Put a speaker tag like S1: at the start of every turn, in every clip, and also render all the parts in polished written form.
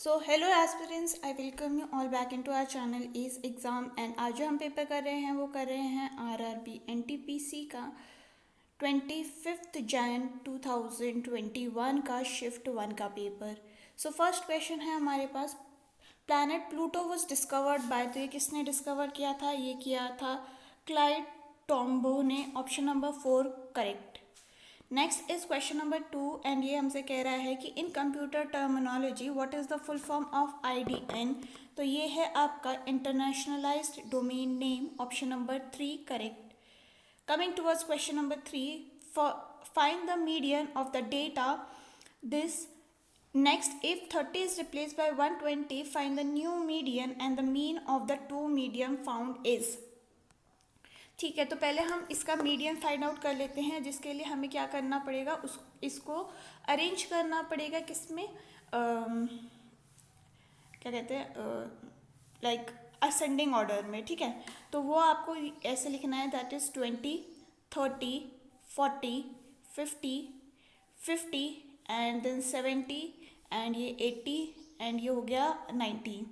S1: So hello aspirants, I welcome you all back into our channel is exam. And आज जो हम paper कर रहे हैं वो कर रहे हैं आरआरबी एनटीपीसी का 25 जनवरी 2021 का शिफ्ट 1 का पेपर। सो फर्स्ट क्वेश्चन है हमारे पास, planet Pluto was discovered by, तो ये किसने डिस्कवर किया था? ये किया था क्लाइड टॉम्बो ने। Option number 4 correct. Next is question number 2 and ये हमसे कह रहा है कि in computer terminology what is the full form of IDN? तो ये है आपका internationalized domain name. Option number 3 correct. Coming towards question number 3, find the median of the data. This next, if 30 is replaced by 120, find the new median and the mean of the two median found is. ठीक है, तो पहले हम इसका median find out कर लेते हैं, जिसके लिए हमें क्या करना पड़ेगा, इसको अरेंज करना पड़ेगा किसमें, क्या कहते हैं, लाइक असेंडिंग ऑर्डर में। ठीक है, तो वो आपको ऐसे लिखना है, that is 20, 30, 40, 50, 50 and then 70 and ये 80 एंड ये हो गया 90।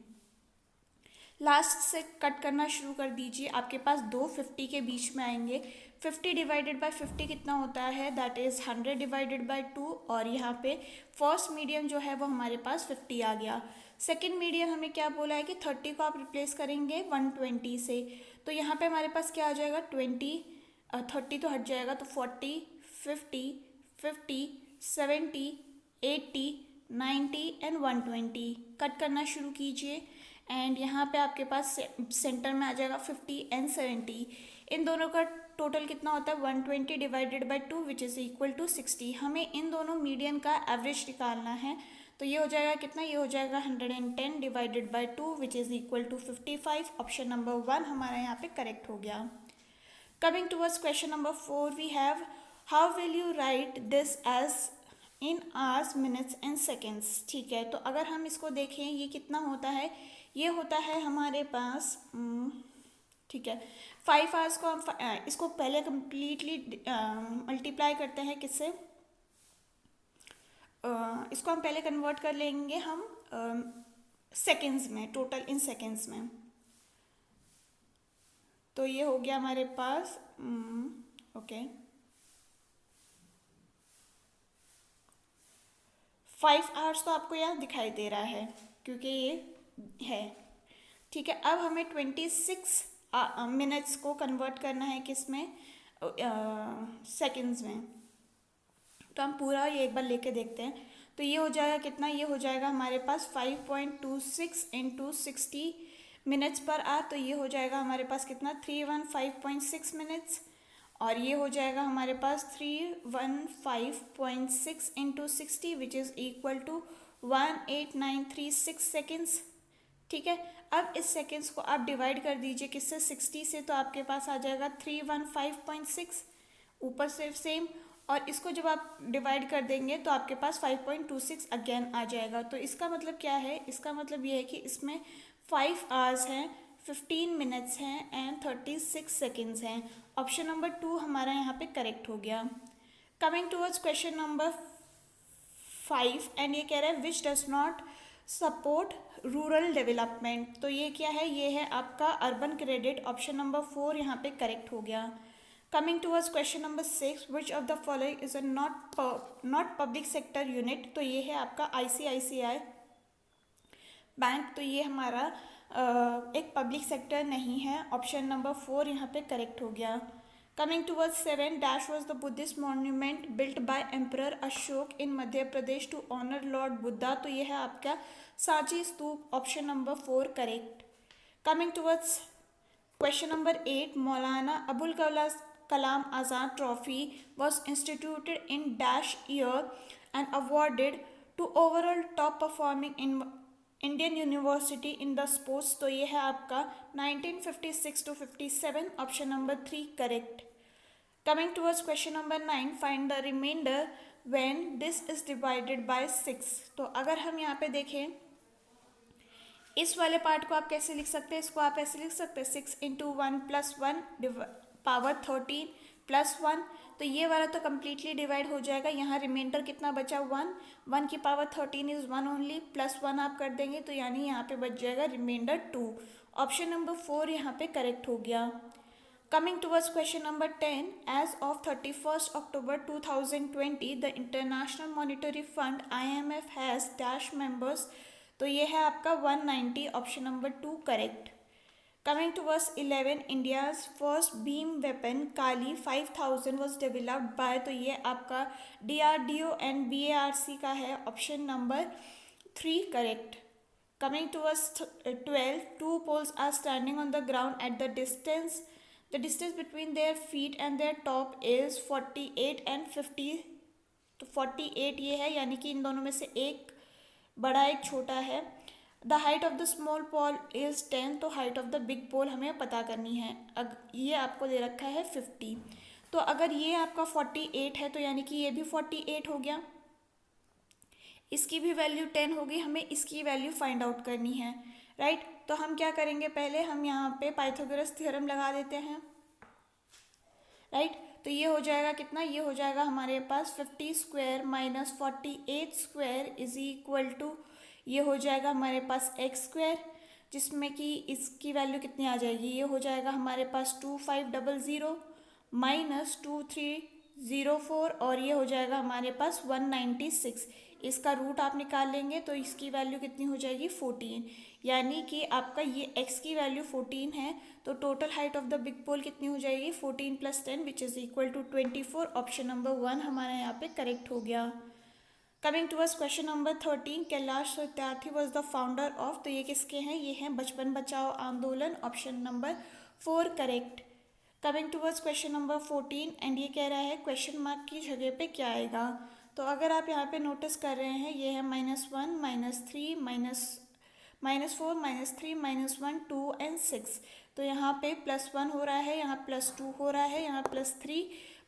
S1: लास्ट से कट करना शुरू कर दीजिए, आपके पास दो 50 के बीच में आएंगे। 50 डिवाइडेड बाय 50 कितना होता है, दैट इज़ 100 डिवाइडेड बाय 2। और यहाँ पे फर्स्ट मीडियन जो है वो हमारे पास 50 आ गया। सेकंड मीडियन हमें क्या बोला है कि 30 को आप रिप्लेस करेंगे 120 से, तो यहाँ पे हमारे पास क्या आ जाएगा, 30 तो हट जाएगा, तो 40, 50, 50, 70, 80, 90 एंड 120। कट करना शुरू कीजिए एंड यहाँ पे आपके पास सेंटर में आ जाएगा 50 एंड 70। इन दोनों का टोटल कितना होता है, 120 divided by 2 which is equal to 60। हमें इन दोनों मीडियन का एवरेज निकालना है, तो ये हो जाएगा कितना, ये हो जाएगा 110 divided by 2 which is equal to 55। Option number 1 हमारा यहाँ पे करेक्ट हो गया। Coming towards question number 4, we have how will you write this age in hours, minutes and seconds. ठीक है, तो अगर हम इसको देखें ये कितना होता है, ये होता है हमारे पास, ठीक है, 5 आवर्स को हम इसको पहले कम्प्लीटली मल्टीप्लाई करते हैं किससे, इसको हम पहले कन्वर्ट कर लेंगे हम सेकेंड्स में, टोटल इन सेकेंड्स में। तो ये हो गया हमारे पास, ओके, 5 आवर्स तो आपको यहाँ दिखाई दे रहा है क्योंकि ये है। ठीक है, अब हमें 26 मिनट्स को कन्वर्ट करना है किस में, सेकेंड्स में। तो हम पूरा ये एक बार लेके देखते हैं, तो ये हो जाएगा कितना, ये हो जाएगा हमारे पास 5.26 इंटू 60 मिनट्स पर आवर, तो ये हो जाएगा हमारे पास कितना, 315.6 मिनट्स। और ये हो जाएगा हमारे पास 315.6 into 60 which is equal to 18936 seconds. ठीक है, अब इस सेकेंड्स को आप डिवाइड कर दीजिए किससे, 60 से, तो आपके पास आ जाएगा 315.6 ऊपर से सेम, और इसको जब आप डिवाइड कर देंगे तो आपके पास 5.26 अगेन आ जाएगा। तो इसका मतलब क्या है, इसका मतलब ये है कि इसमें 5 आवर्स हैं, 15 मिनट्स हैं एंड 36 सेकेंड्स हैं। ऑप्शन नंबर 2 हमारा यहाँ पे करेक्ट हो गया। Coming towards question number 5 and ये कह रहा है which does not support rural development. तो ये क्या है, ये है आपका अर्बन क्रेडिट। ऑप्शन नंबर 4 यहाँ पे करेक्ट हो गया। Coming towards question number 6, which of the following is a not public sector unit. तो ये है आपका ICICI बैंक, तो ये हमारा एक पब्लिक सेक्टर नहीं है। ऑप्शन नंबर 4 यहाँ पे करेक्ट हो गया। Coming towards 7, dash was the Buddhist monument built by emperor Ashoka in Madhya Pradesh to honour lord Buddha. तो ये है आपका Sanchi stupa. Option number 4 correct. Coming towards question number 8, Maulana Abul Kalam Azad trophy was instituted in dash year and awarded to overall top performing in Indian university in the sports. तो ये है आपका 1956 to 57। Option number 3 correct. Coming towards question number 9, find the remainder when this is divided by 6। तो अगर हम यहाँ पे देखें इस वाले पार्ट को आप कैसे लिख सकते हैं, इसको आप ऐसे लिख सकते हैं 6 इंटू 1 + 1 पावर 13 + 1। तो ये वाला तो कम्प्लीटली डिवाइड हो जाएगा। यहाँ रिमाइंडर कितना बचा, 1, 1 की पावर 13 इज़ 1 ओनली, प्लस 1 आप कर देंगे तो यानी यहाँ पे बच जाएगा रिमाइंडर 2। ऑप्शन नंबर 4 यहाँ पे करेक्ट हो गया। Coming towards question number 10, as of 31 October 2020 the international monetary fund IMF has dash members. तो ये है आपका 190, option number 2 correct. Coming to verse 11, India's first beam weapon Kali 5000 was developed by, तो ये आपका DRDO and BARC का है, option number 3 correct. Coming to verse 12, two poles are standing on the ground at the distance between their feet and their top is 48 and 50। तो 48 ये है, यानी कि इन दोनों में से एक बड़ा एक छोटा है। The height of the small pole is 10, तो height of the big pole हमें पता करनी है। ये आपको दे रखा है 50, तो अगर ये आपका 48 है तो यानी कि ये भी 48 हो गया, इसकी भी वैल्यू 10 होगी, हमें इसकी वैल्यू फाइंड आउट करनी है, राइट। तो हम क्या करेंगे, पहले हम यहाँ पे पाइथागोरस थ्योरम लगा देते हैं, राइट। तो ये हो जाएगा कितना, ये हो जाएगा हमारे पास 50 square minus 48 square is equal to, ये हो जाएगा हमारे पास एक्स स्क्वायर, जिसमें कि इसकी वैल्यू कितनी आ जाएगी, ये हो जाएगा हमारे पास 2500 माइनस 2304, और ये हो जाएगा हमारे पास 196। इसका रूट आप निकाल लेंगे तो इसकी वैल्यू कितनी हो जाएगी, 14, यानी कि आपका ये x की वैल्यू 14 है, तो total height of the big pole कितनी हो जाएगी, 14 + 10 which is equal to 24। Option number 1 हमारा यहाँ पे करेक्ट हो गया। Coming towards question number 13, Kailash Satyarthi was the founder of, तो ये किसके हैं, ये हैं Bachpan Bachao Andolan, option number 4 correct. Coming towards question number 14, and ये कह रहा है क्वेश्चन मार्क की जगह पे क्या आएगा। तो अगर आप यहाँ पे नोटिस कर रहे हैं, ये है -1 -3 -4 -3 -1 2 एंड 6, तो यहाँ पे +1 हो रहा है, यहाँ +2 हो रहा है, यहाँ +3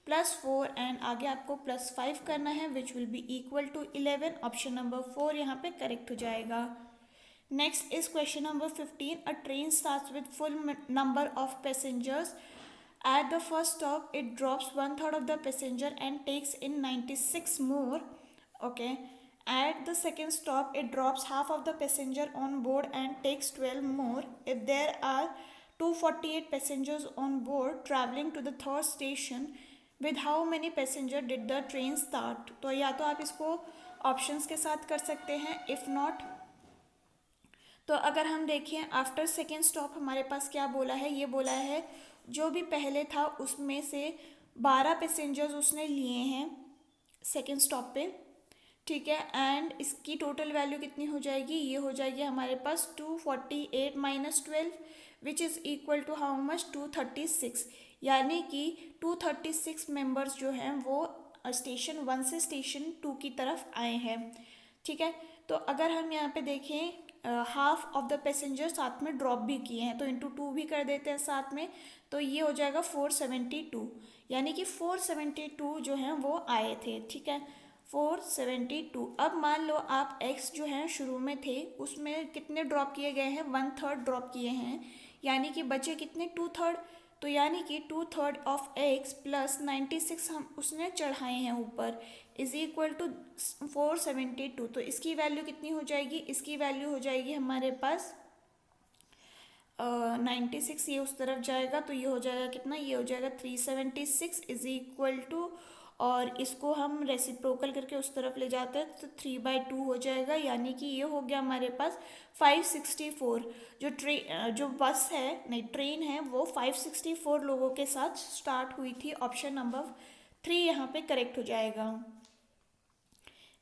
S1: +4 एंड आगे आपको +5 करना है, which will be equal to 11। Option number 4 यहाँ पे करेक्ट हो जाएगा। Next is question number 15, a train starts with full number of passengers, at the first stop it drops 1/3 of the passenger and takes in 96 more, okay. At the second stop, it drops half of the passenger on board and takes 12 more. If there are 248 passengers on board traveling to the third station, with how many passenger did the train start? तो या तो आप इसको options के साथ कर सकते हैं, इफ़ नॉट तो अगर हम देखें आफ्टर सेकेंड स्टॉप हमारे पास क्या बोला है, ये बोला है जो भी पहले था उसमें से 12 पैसेंजर्स उसने लिए हैं सेकेंड स्टॉप पे, ठीक है। एंड इसकी टोटल वैल्यू कितनी हो जाएगी, ये हो जाएगी हमारे पास 248 - 12 which is equal to how much, 236, यानी कि 236 मेंबर्स जो हैं वो स्टेशन 1 से स्टेशन 2 की तरफ आए हैं, ठीक है। तो अगर हम यहाँ पे देखें हाफ ऑफ द पैसेंजर साथ में ड्रॉप भी किए हैं, तो इंटू 2 भी कर देते हैं साथ में, तो ये हो जाएगा 472, यानी कि 472 जो हैं वो आए थे, ठीक है, 472। अब मान लो आप x जो है शुरू में थे उसमें कितने ड्रॉप किए गए हैं, 1/3 ड्रॉप किए हैं, यानी कि बचे कितने, 2/3, तो यानी कि 2/3 ऑफ x प्लस 96 हम उसने चढ़ाए हैं ऊपर इज इक्वल टू 472। तो इसकी वैल्यू कितनी हो जाएगी, इसकी वैल्यू हो जाएगी हमारे पास 96, ये उस तरफ जाएगा तो ये हो जाएगा कितना, ये हो जाएगा 376 इज इक्वल टू, और इसको हम रेसिप्रोकल करके उस तरफ ले जाते हैं तो 3/2 हो जाएगा, यानी कि ये हो गया हमारे पास 564। जो बस है नहीं ट्रेन है वो 564 लोगों के साथ स्टार्ट हुई थी। ऑप्शन नंबर 3 यहाँ पे करेक्ट हो जाएगा।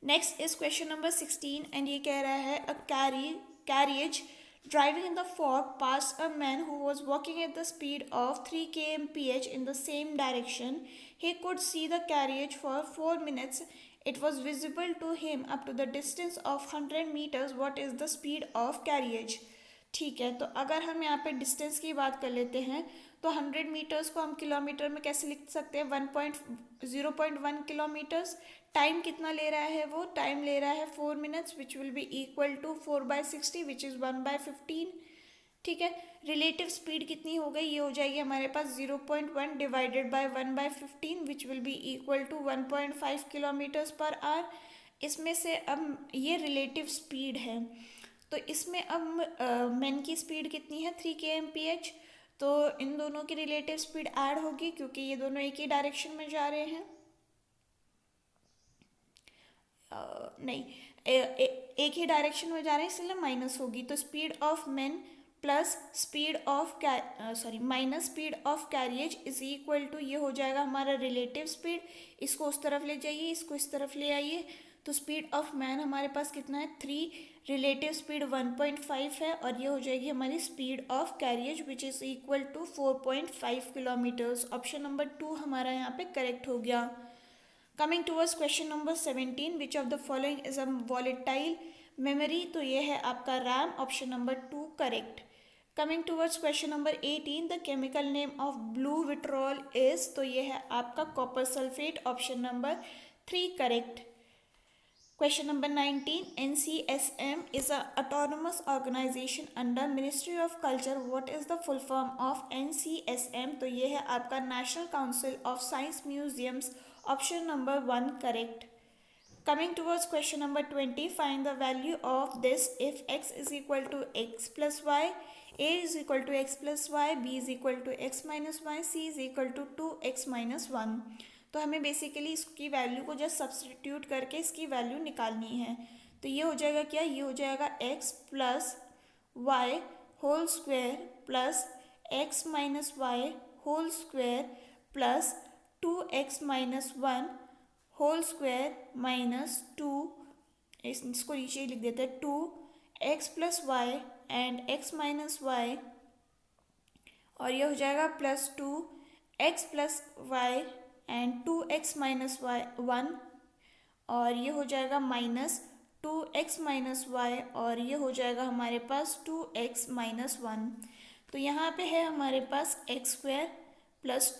S1: Next is question number 16 and ये कह रहा है अ carriage driving in the fog passed a man who was walking at the speed of 3 km/h in the same direction. He could see the carriage for 4 minutes. It was visible to him up to the distance of 100 meters. What is the speed of carriage? ठीक है, तो अगर हम यहाँ पे distance की बात कर लेते हैं तो 100 मीटर्स को हम किलोमीटर में कैसे लिख सकते हैं, 0.1 किलोमीटर्स। टाइम कितना ले रहा है, वो टाइम ले रहा है 4 minutes which will be equal to 4/60 which is 1/15, ठीक है। रिलेटिव स्पीड कितनी हो गई, ये हो जाएगी हमारे पास 0.1 divided by 1/15 which will be equal to 1.5 kilometres per hour. इसमें से अब ये रिलेटिव स्पीड है, तो इसमें अब मैन की स्पीड कितनी है 3 kmph, तो इन दोनों की रिलेटिव स्पीड ऐड होगी क्योंकि ये दोनों एक ही डायरेक्शन में जा रहे हैं। नहीं, एक ही डायरेक्शन में जा रहे हैं इसलिए माइनस होगी, तो speed of man plus speed of minus speed of carriage is equal to, ये हो जाएगा हमारा रिलेटिव स्पीड। इसको उस तरफ ले जाइए, इसको इस तरफ ले आइए, तो स्पीड ऑफ मैन हमारे पास कितना है 3, रिलेटिव स्पीड 1.5 है, और ये हो जाएगी हमारी speed of carriage which is equal to 4.5 kilometres. Option number 2 हमारा यहाँ पे करेक्ट हो गया। Coming towards question number 17, which of the following is a volatile memory, तो ये है आपका RAM, option number 2 correct. Coming towards question number 18, the chemical name of blue vitriol is, तो ये है आपका copper sulphate, option number 3 correct. Question number 19, NCSM is a autonomous organization under Ministry of Culture. What is the full form of NCSM? तो ये है आपका National Council of Science Museums, option number 1 correct. Coming towards question number 20, find the value of this if x is equal to x plus y, a is equal to x plus y, b is equal to x minus y, c is equal to 2x minus 1. तो हमें basically इसकी value को just substitute करके इसकी value निकालनी है। तो ये हो जाएगा क्या, ये हो जाएगा x plus y whole square plus x minus y whole square plus 2x minus 1 whole square minus 2, इसको नीचे लिख देते हैं 2x plus y and x minus y, और ये हो जाएगा plus 2x plus y and 2x minus y 1, और ये हो जाएगा माइनस 2x माइनस वाई, और ये हो जाएगा हमारे पास 2x माइनस 1। तो यहाँ पे है हमारे पास x square plus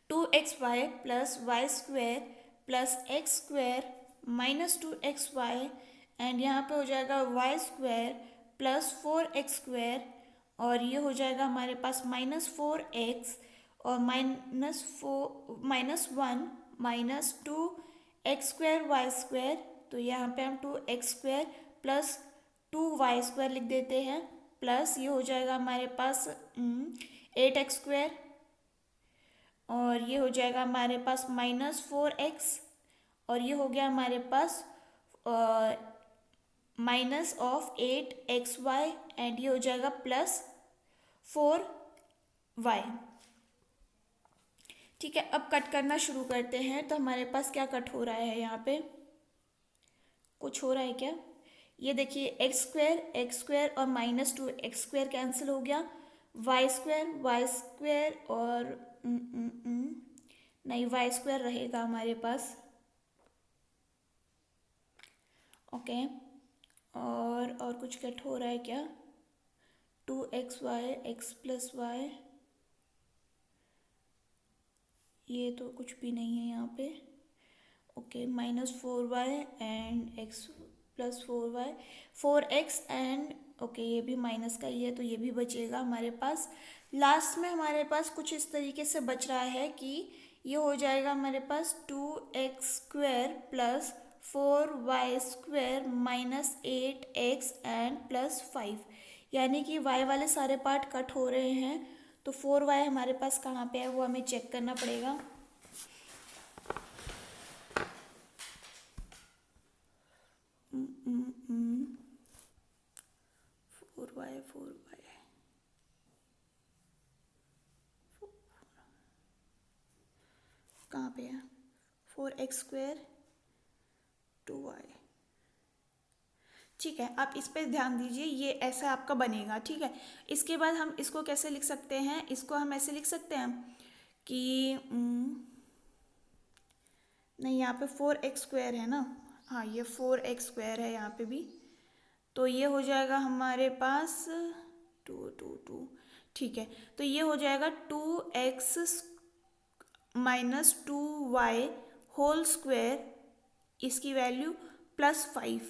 S1: 2x y plus y square plus x square minus 2x y, and यहाँ पे हो जाएगा Y square plus 4x square, और ये हो जाएगा हमारे पास माइनस 4x और minus 1 minus 2x square y square, तो यहाँ पे हम 2x square plus 2y square लिख देते हैं, प्लस ये हो जाएगा हमारे पास 8x स्क्वायर, और ये हो जाएगा हमारे पास माइनस 4x, और ये हो गया हमारे पास माइनस ऑफ 8xy, एंड ये हो जाएगा प्लस 4y। ठीक है, अब कट करना शुरू करते हैं। तो हमारे पास क्या कट हो रहा है, यहाँ पे कुछ हो रहा है क्या, ये देखिए एक्स स्क्वायर और माइनस 2x स्क्वायर कैंसिल हो गया, वाई स्क्वायर और नहीं वाई स्क्वायर रहेगा हमारे पास, ओके। और कुछ कट हो रहा है क्या, 2xy एक्स प्लस वाई, ये तो कुछ भी नहीं है यहाँ पे, okay. Minus 4y and x plus 4y 4x and okay, ये भी माइनस का ही है तो ये भी बचेगा हमारे पास। लास्ट में हमारे पास कुछ इस तरीके से बच रहा है कि ये हो जाएगा हमारे पास 2x square plus 4y square minus 8x and plus 5, यानी कि y वाले सारे पार्ट कट हो रहे हैं। तो 4y हमारे पास कहाँ पे है वो हमें चेक करना पड़ेगा। फोर वाई कहाँ पे है, 4x स्क्वायर 2y, ठीक है। आप इस पर ध्यान दीजिए, ये ऐसा आपका बनेगा, ठीक है। इसके बाद हम इसको कैसे लिख सकते हैं, इसको हम ऐसे लिख सकते हैं कि नहीं, यहाँ पे 4x स्क्वायर है ना, हाँ ये 4x स्क्वायर है यहाँ पे भी, तो ये हो जाएगा हमारे पास 2 ठीक है। तो ये हो जाएगा 2x minus 2y whole square, इसकी वैल्यू प्लस 5,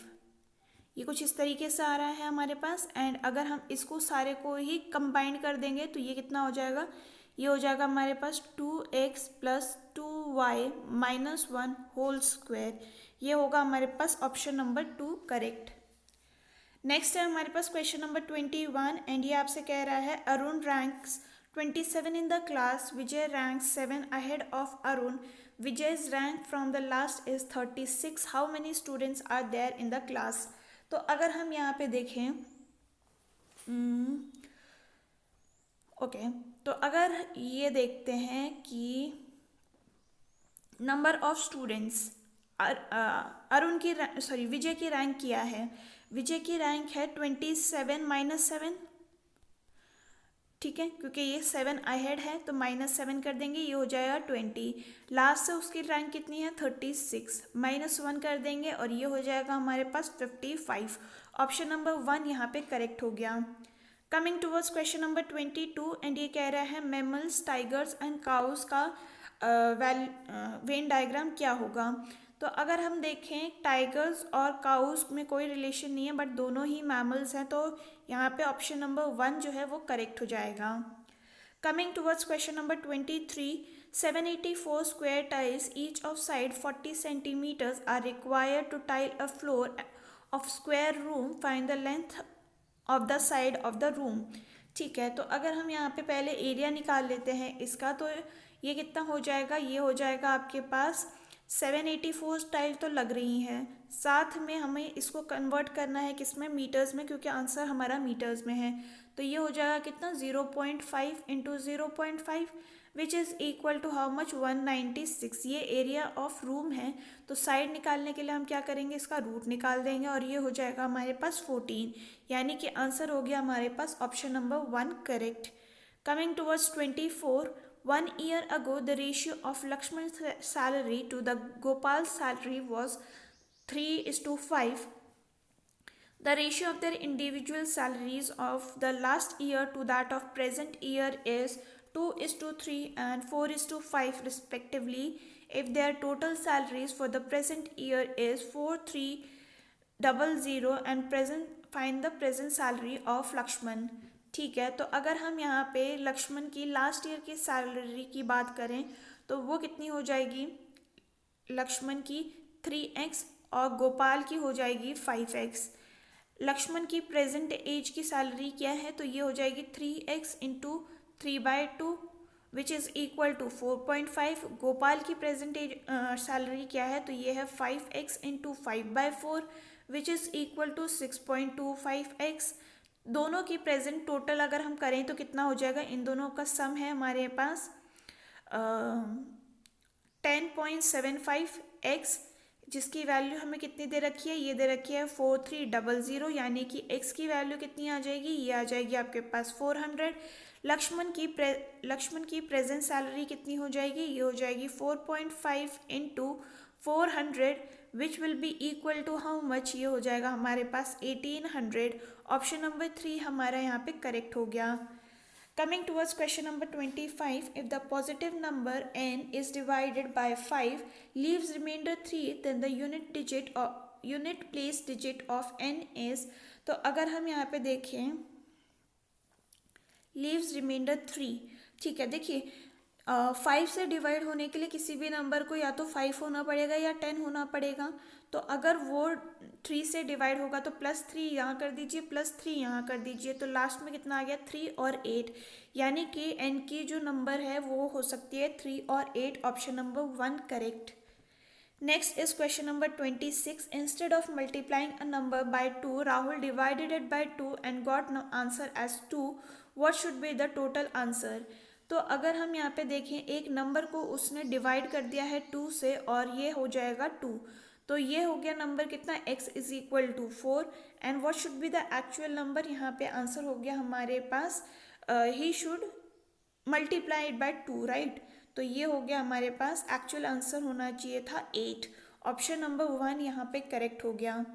S1: ये कुछ इस तरीके से आ रहा है हमारे पास। एंड अगर हम इसको सारे को ही कंबाइन कर देंगे तो ये कितना हो जाएगा, ये हो जाएगा हमारे पास 2x plus 2y minus 1 whole square. ये होगा हमारे पास ऑप्शन नंबर 2 करेक्ट। नेक्स्ट है हमारे पास क्वेश्चन नंबर 21 एंड ये आपसे कह रहा है Arun ranks 27 in the class, Vijay ranks 7 ahead of Arun. Vijay's rank from the last is 36. How many students are there in the class? तो अगर हम यहाँ पे देखें ओके तो अगर ये देखते हैं कि नंबर ऑफ स्टूडेंट्स अरुण की सॉरी विजय की रैंक क्या है, विजय की रैंक है 27 माइनस 7, ठीक है, क्योंकि ये 7 अहेड है तो माइनस 7 कर देंगे, ये हो जाएगा 20। लास्ट से उसकी रैंक कितनी है 36, माइनस 1 कर देंगे और ये हो जाएगा हमारे पास 55। ऑप्शन नंबर 1 यहाँ पे करेक्ट हो गया। Coming towards question number 22 and ये कह रहा है मैमल्स, टाइगर्स एंड काउस का वेन डायग्राम क्या होगा। तो अगर हम देखें टाइगर्स और काउस में कोई रिलेशन नहीं है बट दोनों ही मैमल्स हैं, तो यहाँ पे ऑप्शन नंबर 1 जो है वो करेक्ट हो जाएगा। Coming towards question number 23, 784 square tiles each of side 40 centimetres are required to tile a floor of square room, find the length of the side of the room. ठीक है, तो अगर हम यहाँ पे पहले एरिया निकाल लेते हैं इसका, तो ये कितना हो जाएगा, ये हो जाएगा आपके पास 784 टाइल तो लग रही हैं, साथ में हमें इसको कन्वर्ट करना है किसमें, मीटर्स में, क्योंकि आंसर हमारा मीटर्स में है। तो ये हो जाएगा कितना 0.5 into 0.5 which is equal to how much 196। ये एरिया ऑफ रूम है, तो साइड निकालने के लिए हम क्या करेंगे, इसका रूट निकाल देंगे और ये हो जाएगा हमारे पास 14, यानी कि आंसर हो गया हमारे पास option number 1 correct. Coming towards 24, 1 year ago, the ratio of Lakshman's salary to the Gopal's salary was 3:5. The ratio of their individual salaries of the last year to that of present year is 2:3 and 4:5 respectively. If their total salaries for the present year is 4300 and present find the present salary of Lakshman। ठीक है, तो अगर हम यहाँ पे लक्ष्मण की last year की salary की बात करें तो वो कितनी हो जाएगी, लक्ष्मण की 3x और गोपाल की हो जाएगी 5x। लक्ष्मण की प्रेजेंट एज की सैलरी क्या है, तो ये हो जाएगी 3x into 3/2 which is equal to 4.5। Gopal की प्रेजेंट एज सैलरी क्या है, तो ये है 5x into 5/4 which is equal to 6.25x। दोनों की प्रेजेंट टोटल अगर हम करें तो कितना हो जाएगा, इन दोनों का सम है हमारे पास 10.75x, जिसकी वैल्यू हमें कितनी दे रखी है, ये दे रखी है 4300, यानी कि x की वैल्यू कितनी आ जाएगी, ये आ जाएगी आपके पास 400। लक्ष्मण की प्रेजेंट सैलरी कितनी हो जाएगी, ये हो जाएगी 4.5 into 400 which will be equal to how much, ये हो जाएगा हमारे पास 1800। ऑप्शन नंबर 3 हमारा यहाँ पे करेक्ट हो गया। Coming towards question number 25, if the positive number n is divided by 5 leaves remainder 3 then the unit place digit of n is. तो अगर हम यहाँ पे देखें लीव्स रिमाइंडर 3, ठीक है, देखिए 5 से डिवाइड होने के लिए किसी भी नंबर को या तो 5 होना पड़ेगा या 10 होना पड़ेगा। तो अगर वो 3 से डिवाइड होगा तो +3 यहाँ कर दीजिए, +3 यहाँ कर दीजिए, तो लास्ट में कितना आ गया 3 और 8, यानी कि n की जो नंबर है वो हो सकती है 3 और 8। Option number 1 correct. Next is question number 26, instead of multiplying a number by 2 Rahul divided it by 2 and got answer as 2, what should be the total answer. तो अगर हम यहाँ पे देखें एक नंबर को उसने डिवाइड कर दिया है 2 से और ये हो जाएगा 2, तो ये हो गया नंबर कितना, x is equal to 4 and what should be the actual number. यहाँ पे आंसर हो गया हमारे पास ही should multiply it by 2, right. तो ये हो गया हमारे पास एक्चुअल आंसर होना चाहिए था 8। ऑप्शन नंबर 1 यहाँ पे करेक्ट हो गया।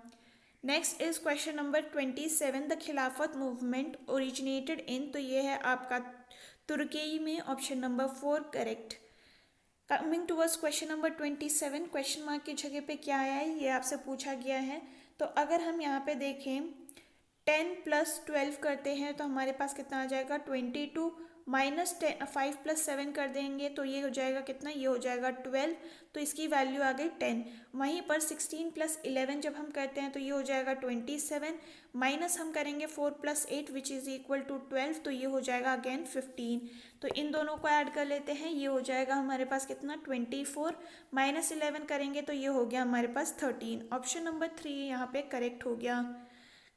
S1: Next is question number 27, the खिलाफत मूवमेंट ओरिजिनेटेड इन, तो ये है आपका तुर्की में, option number 4 correct. Coming towards question number 27, question mark की जगह पे क्या आया है, ये आपसे पूछा गया है। तो अगर हम यहाँ पे देखें 10 + 12 करते हैं तो हमारे पास कितना आ जाएगा 22, माइनस 5 + 7 कर देंगे तो ये हो जाएगा कितना, ये हो जाएगा 12, तो इसकी वैल्यू आ गई 10। वहीं पर 16 + 11 जब हम करते हैं तो ये हो जाएगा 27, माइनस हम करेंगे 4 + 8 विच इज़ इक्वल टू 12, तो ये हो जाएगा अगेन 15। तो इन दोनों को ऐड कर लेते हैं, ये हो जाएगा हमारे पास कितना 24, माइनस 11 करेंगे तो ये हो गया हमारे पास 13। ऑप्शन नंबर 3 यहाँ पे करेक्ट हो गया।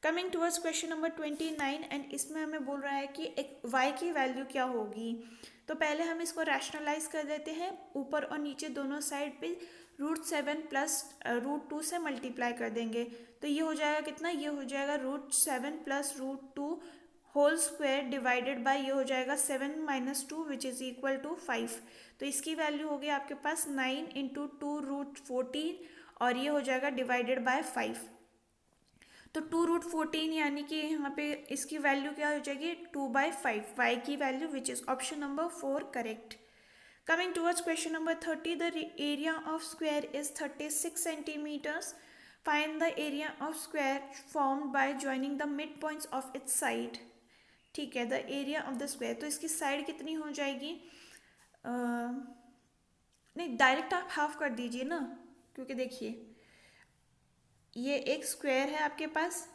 S1: Coming towards question number 29 and इसमें हमें बोल रहा है कि एक y की वैल्यू क्या होगी। तो पहले हम इसको रैशनलाइज कर देते हैं, ऊपर और नीचे दोनों साइड पे √7 + √2 से मल्टीप्लाई कर देंगे तो ये हो जाएगा कितना, ये हो जाएगा √7 + √2 होल स्क्वायर डिवाइडेड बाय ये हो जाएगा 7 - 2 विच इज़ इक्वल टू 5। तो इसकी वैल्यू होगी आपके पास 9 × 2√14 और ये हो जाएगा डिवाइडेड बाय 5। तो 2√14 यानी कि यहाँ पे इसकी वैल्यू क्या हो जाएगी 2/5, y की value which is option number 4 correct. Coming towards question number 30, the area of square is 36 centimetres. Find the area of square formed by joining the mid points of its side. ठीक है, the area of the square, तो इसकी side कितनी हो जाएगी, नहीं direct आप half कर दीजिए ना, क्योंकि देखिए ये एक स्क्वायर है आपके पास,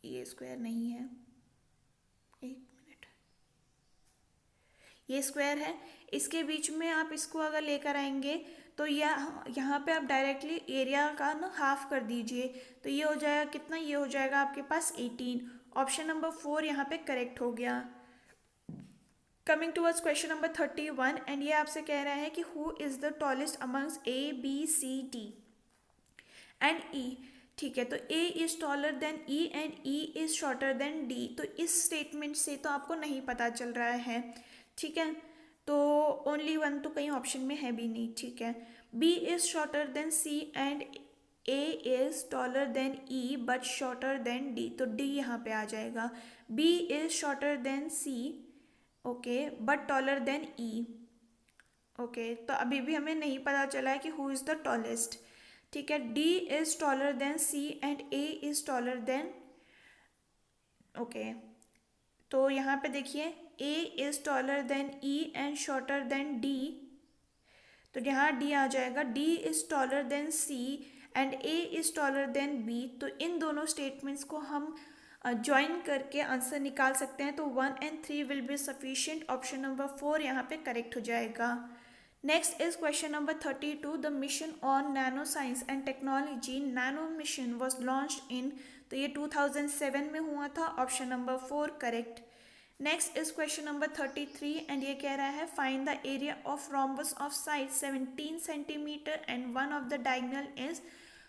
S1: ये स्क्वायर नहीं है, एक मिनट, ये स्क्वायर है, इसके बीच में आप इसको अगर लेकर आएंगे तो यहाँ पे आप डायरेक्टली एरिया का ना हाफ कर दीजिए तो ये हो जाएगा कितना, ये हो जाएगा आपके पास 18। ऑप्शन नंबर 4 यहाँ पे करेक्ट हो गया। Coming towards question number 31 and ये आपसे कह रहा है कि who is the tallest amongst A, B, C, D and E। ठीक है, तो A is taller than E and E is shorter than D। तो इस स्टेटमेंट से तो आपको नहीं पता चल रहा है, ठीक है, तो ओनली वन तो कहीं ऑप्शन में है भी नहीं। ठीक है, B is shorter than C and A is taller than E but shorter than D, तो D यहाँ पे आ जाएगा। B is shorter than C okay but taller than E। Okay, तो अभी भी हमें नहीं पता चला है कि हु इज़ द टॉलेस्ट। ठीक है, D is taller than C and A is taller than okay, तो यहाँ पे देखिए A is taller than E and shorter than D, तो यहाँ D आ जाएगा। D is taller than C and A is taller than B। तो इन दोनों statements को हम ज्वाइन करके आंसर निकाल सकते हैं, तो 1 and 3 will be sufficient. Option number 4 यहाँ पे करेक्ट हो जाएगा। Next is question number 32, the mission on nano science and technology nano mission was launched in, तो ये 2007 में हुआ था। Option number 4 correct. Next is question number 33 and ये कह रहा है find the area of rhombus of size 17 centimetre and one of the diagonal is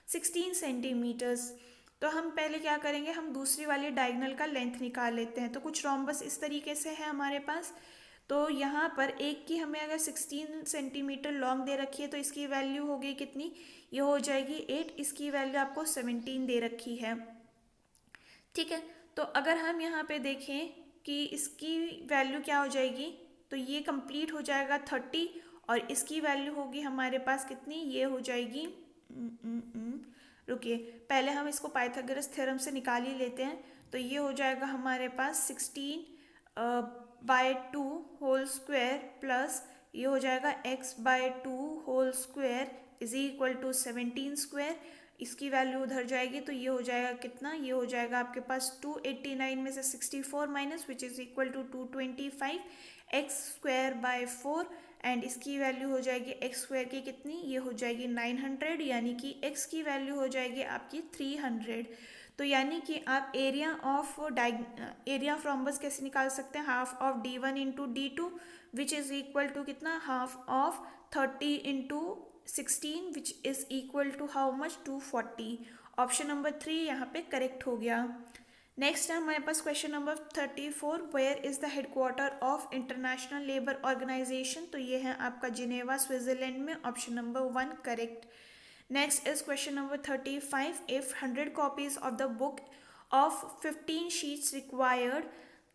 S1: 16 centimetres. तो हम पहले क्या करेंगे, हम दूसरी वाली डायगोनल का लेंथ निकाल लेते हैं। तो कुछ रोम्बस इस तरीके से है हमारे पास, तो यहाँ पर एक की हमें अगर 16 सेंटीमीटर लॉन्ग दे रखी है तो इसकी वैल्यू होगी कितनी, ये हो जाएगी 8, इसकी वैल्यू आपको 17 दे रखी है। ठीक है, तो अगर हम यहाँ पे देखें कि इसकी वैल्यू क्या हो जाएगी, तो ये कंप्लीट हो जाएगा 30 और इसकी वैल्यू होगी हमारे पास कितनी, ये हो जाएगी रुकिए पहले हम इसको पाइथागोरस थ्योरम से निकाल ही लेते हैं। तो ये हो जाएगा हमारे पास 16/2 होल स्क्वायर प्लस ये हो जाएगा x/2 whole square is equal to 17 square. इसकी वैल्यू उधर जाएगी तो ये हो जाएगा कितना, ये हो जाएगा आपके पास 289 में से 64 minus which is equal to 225 x² / 4 and इसकी वैल्यू हो जाएगी x² की कितनी, ये हो जाएगी 900, यानी कि x की वैल्यू हो जाएगी आपकी 300। तो यानी कि आप एरिया ऑफ ऑफ रोम्बस कैसे निकाल सकते हैं, half of D1 into D2 which is equal to कितना, half of 30 into 16 which is equal to how much, 240। Option number 3 यहाँ पे करेक्ट हो गया। नेक्स्ट है हमारे पास question number 34, where is the headquarter of international labour organization, तो ये है आपका जिनेवा स्विट्जरलैंड में। Option number 1 correct. Next is question number 35, if 100 copies of the book of 15 sheets required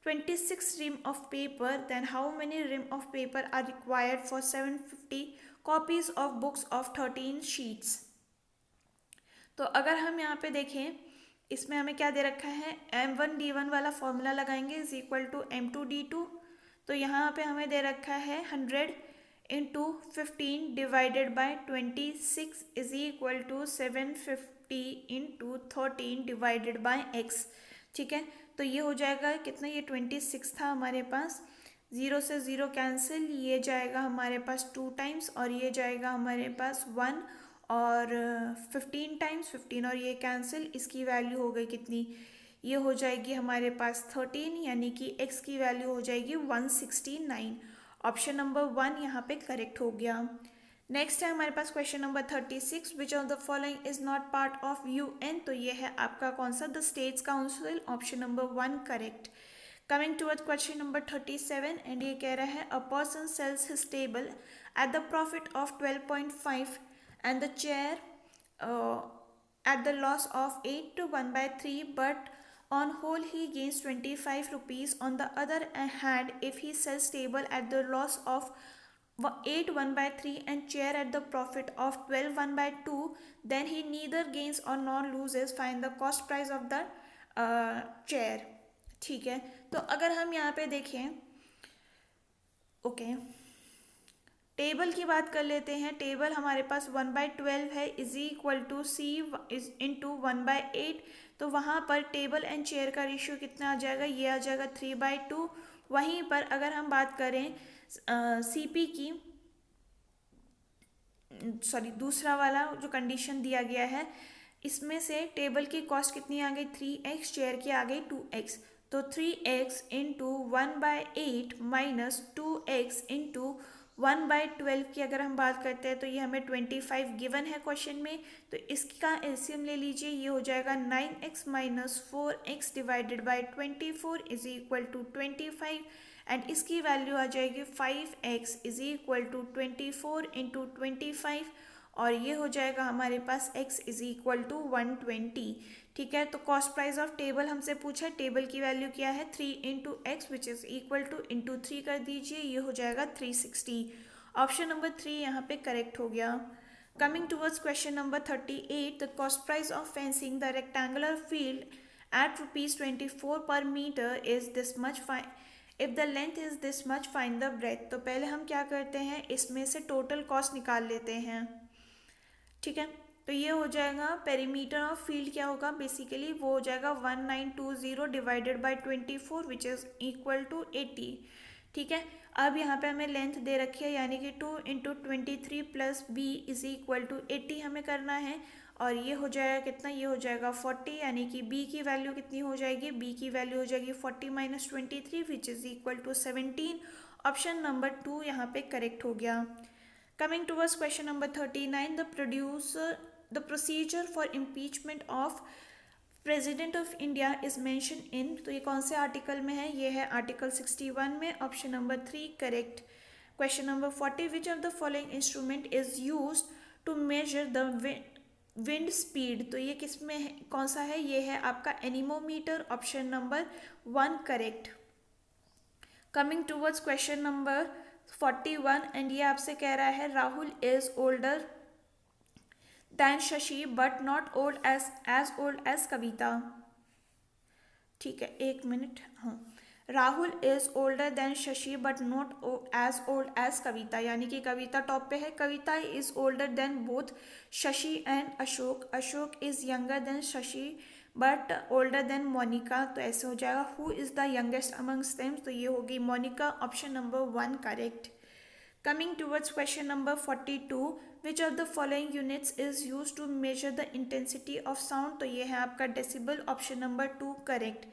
S1: 26 ream of paper, then how many ream of paper are required for 750 copies of books of 13 sheets. तो अगर हम यहाँ पे देखें, इसमें हमें क्या दे रखा है, M1D1 वाला फॉर्मूला लगाएंगे इज इक्वल टू M2D2। तो यहाँ पे हमें दे रखा है 100 into 15 divided by 26 is equal to 750 into 13 divided by x। ठीक है, तो ये हो जाएगा कितना, ये 26 था हमारे पास, 0 से 0 कैंसिल, ये जाएगा हमारे पास 2 टाइम्स और ये जाएगा हमारे पास 1, और 15 टाइम्स 15 और ये कैंसिल, इसकी वैल्यू हो गई कितनी, ये हो जाएगी हमारे पास 13, यानी कि x की वैल्यू हो जाएगी 169। ऑप्शन नंबर 1 यहाँ पे करेक्ट हो गया। नेक्स्ट है हमारे पास question number 36, which of the following is not part of UN। तो ये है आपका कौन सा, the states council, option number 1 correct. Coming toward question number 37 and ये कह रहा है a person sells his table at the profit of 12.5 and the chair at the loss of 8 to 1 by 3, but on whole he gains 25 rupees. On the other hand, if he sells table at the loss of 8 1 by 3 and chair at the profit of 12 1 by 2, then he neither gains or nor loses. Find the cost price of the chair। ठीक है, तो अगर हम यहाँ पे देखें, okay, table की बात कर लेते हैं। टेबल हमारे पास 1/12 है is equal to C is into 1/8। तो वहाँ पर टेबल एंड चेयर का रेशियो कितना आ जाएगा, ये आ जाएगा 3/2। वहीं पर अगर हम बात करें CP की, सॉरी दूसरा वाला जो कंडीशन दिया गया है, इसमें से टेबल की कॉस्ट कितनी आ गई 3x, चेयर की आ गई 2x। तो 3x into 1/8 minus 2x into 1/12 की अगर हम बात करते हैं तो ये हमें 25 गिवन है क्वेश्चन में। तो इसका एलसीएम ले लीजिए, ये हो जाएगा 9x minus 4x divided by 24 is equal to 25, and इसकी वैल्यू आ जाएगी 5x is equal to 24 into 25, और ये हो जाएगा हमारे पास x इज इक्वल टू 120। ठीक है, तो कॉस्ट प्राइस ऑफ टेबल हमसे पूछा है, टेबल की वैल्यू क्या है 3 into x which is equal two into 3 कर दीजिए, ये हो जाएगा 360। ऑप्शन नंबर 3 यहाँ पे करेक्ट हो गया। Coming towards question number 38, the cost price of fencing the rectangular field at ₹24 per metre is this much, if the length is this much find the breadth. तो पहले हम क्या करते हैं, इसमें से टोटल कॉस्ट निकाल लेते हैं। ठीक है, तो ये हो जाएगा पेरीमीटर ऑफ फील्ड क्या होगा, बेसिकली वो हो जाएगा 1920 divided by 24 which is equal to 80। ठीक है, अब यहाँ पे हमें लेंथ दे रखी है, यानी कि 2 into 23 plus b is equal to 80 हमें करना है, और ये हो जाएगा कितना, ये हो जाएगा 40, यानी कि बी की वैल्यू कितनी हो जाएगी, बी की वैल्यू हो जाएगी 40 minus 23 which is equal to 17। Option number 2 यहाँ पे करेक्ट हो गया। Coming towards question number 39, the procedure for impeachment of President of India is mentioned in, तो ये कौन से आर्टिकल में है, ये है आर्टिकल 61 में, option number 3 correct. Question number 40, which of the following instrument is used to measure the wind speed. तो ये किस में है, कौन सा है, ये है आपका anemometer, option number 1 correct. Coming towards question number 41 and ये आपसे कह रहा है Rahul is older than Shashi but not old as Kavita. ठीक है, एक मिनट, हाँ, Rahul is older than Shashi but not as old as Kavita, यानी कि कविता टॉप पे है, Kavita is older than both Shashi and Ashok, Ashok is younger than Shashi but older than Monica. तो ऐसे हो जाएगा who is the youngest amongst them, तो ये होगी Monica, option number 1 correct. Coming towards question number 42, which of the following units is use to measure the intensity of sound. तो ये है आपका decibel, option number 2 correct.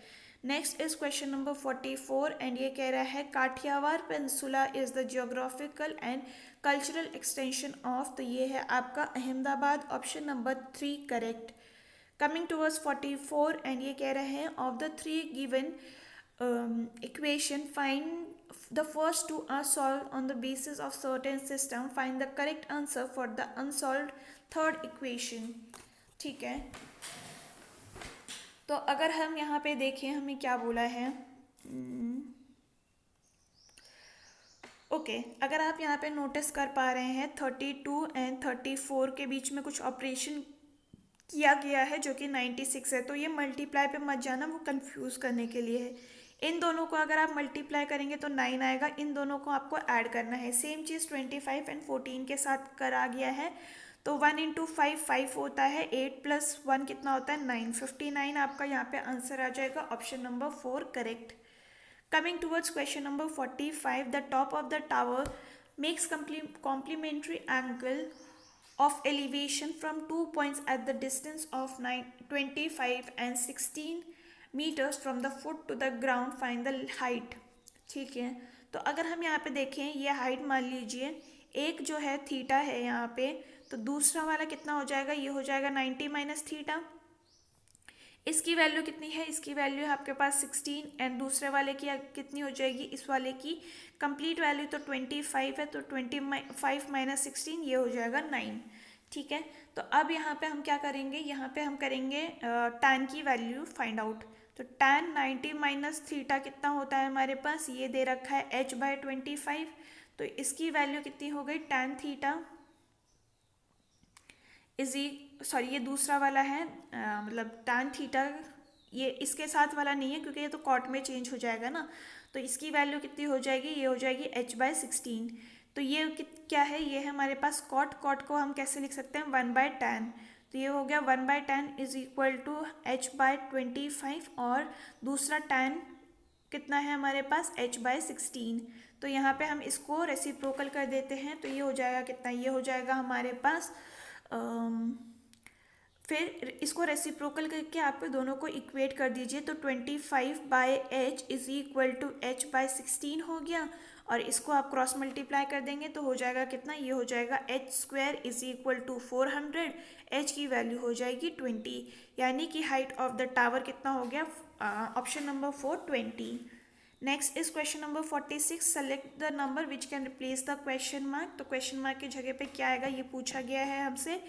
S1: Next is question number 44 and ये कह रहा है Kathiawar peninsula is the geographical and cultural extension of. तो ये है आपका Ahmedabad, option number 3 correct. Coming towards 44 and ये कह रहे हैं of the 3 given equation find the first 2 are solved on the basis of certain system, find the correct answer for the unsolved third equation। ठीक है, तो अगर हम यहाँ पे देखें हमें क्या बोला है, ओके, अगर आप यहाँ पे नोटिस कर पा रहे हैं 32 एंड 34 के बीच में कुछ ऑपरेशन किया गया है जो कि 96 है। तो ये मल्टीप्लाई पे मत जाना, वो कंफ्यूज करने के लिए है। इन दोनों को अगर आप मल्टीप्लाई करेंगे तो 9 आएगा, इन दोनों को आपको ऐड करना है। सेम चीज़ 25 एंड 14 के साथ करा गया है। तो 1 इंटू 5 5 होता है, 8 प्लस 1 कितना होता है 9, 59 आपका यहाँ पे आंसर आ जाएगा, option number 4 correct. Coming towards question number 45, the top of the tower makes complementary angle of elevation from 2 points at the distance of 25 and 16 meters from the foot to the ground. Find the height. ठीक है, तो अगर हम यहाँ पे देखें, ये height मान लीजिए एक जो है थीटा है यहाँ पे, तो दूसरा वाला कितना हो जाएगा, ये हो जाएगा 90 माइनस थीटा। इसकी वैल्यू कितनी है, इसकी वैल्यू है आपके पास 16 एंड दूसरे वाले की कितनी हो जाएगी, इस वाले की कंप्लीट वैल्यू तो 25 है, तो 25 माइनस 16 ये हो जाएगा 9। ठीक है, तो अब यहाँ पे हम क्या करेंगे, यहाँ पे हम करेंगे tan की वैल्यू फाइंड आउट। तो tan 90 माइनस थीटा कितना होता है हमारे पास, ये दे रखा है h/25, तो इसकी वैल्यू कितनी हो गई tan थीटा सॉरी ये दूसरा वाला है, मतलब tan थीटा, ये इसके साथ वाला नहीं है क्योंकि ये तो कॉट में चेंज हो जाएगा ना। तो इसकी वैल्यू कितनी हो जाएगी, ये हो जाएगी h/16। तो ये क्या है, ये है हमारे पास कॉट। कॉट को हम कैसे लिख सकते हैं, 1/tan। तो ये हो गया 1/tan is equal to h/25, और दूसरा tan कितना है हमारे पास h/16। तो यहाँ पे हम इसको रेसिप्रोकल कर देते हैं, तो ये हो जाएगा कितना, ये हो जाएगा हमारे पास फिर इसको रेसिप्रोकल करके आप दोनों को इक्वेट कर दीजिए। तो 25/h is equal to h/16 हो गया, और इसको आप क्रॉस मल्टीप्लाई कर देंगे तो हो जाएगा कितना, ये हो जाएगा h² is equal to 400, h की वैल्यू हो जाएगी 20, यानी कि हाइट ऑफ द टावर कितना हो गया, option number 4 20। Next is question number 46, select the number which can replace the question mark. तो क्वेश्चन मार्क की जगह पे क्या आएगा, ये पूछा गया है हमसे।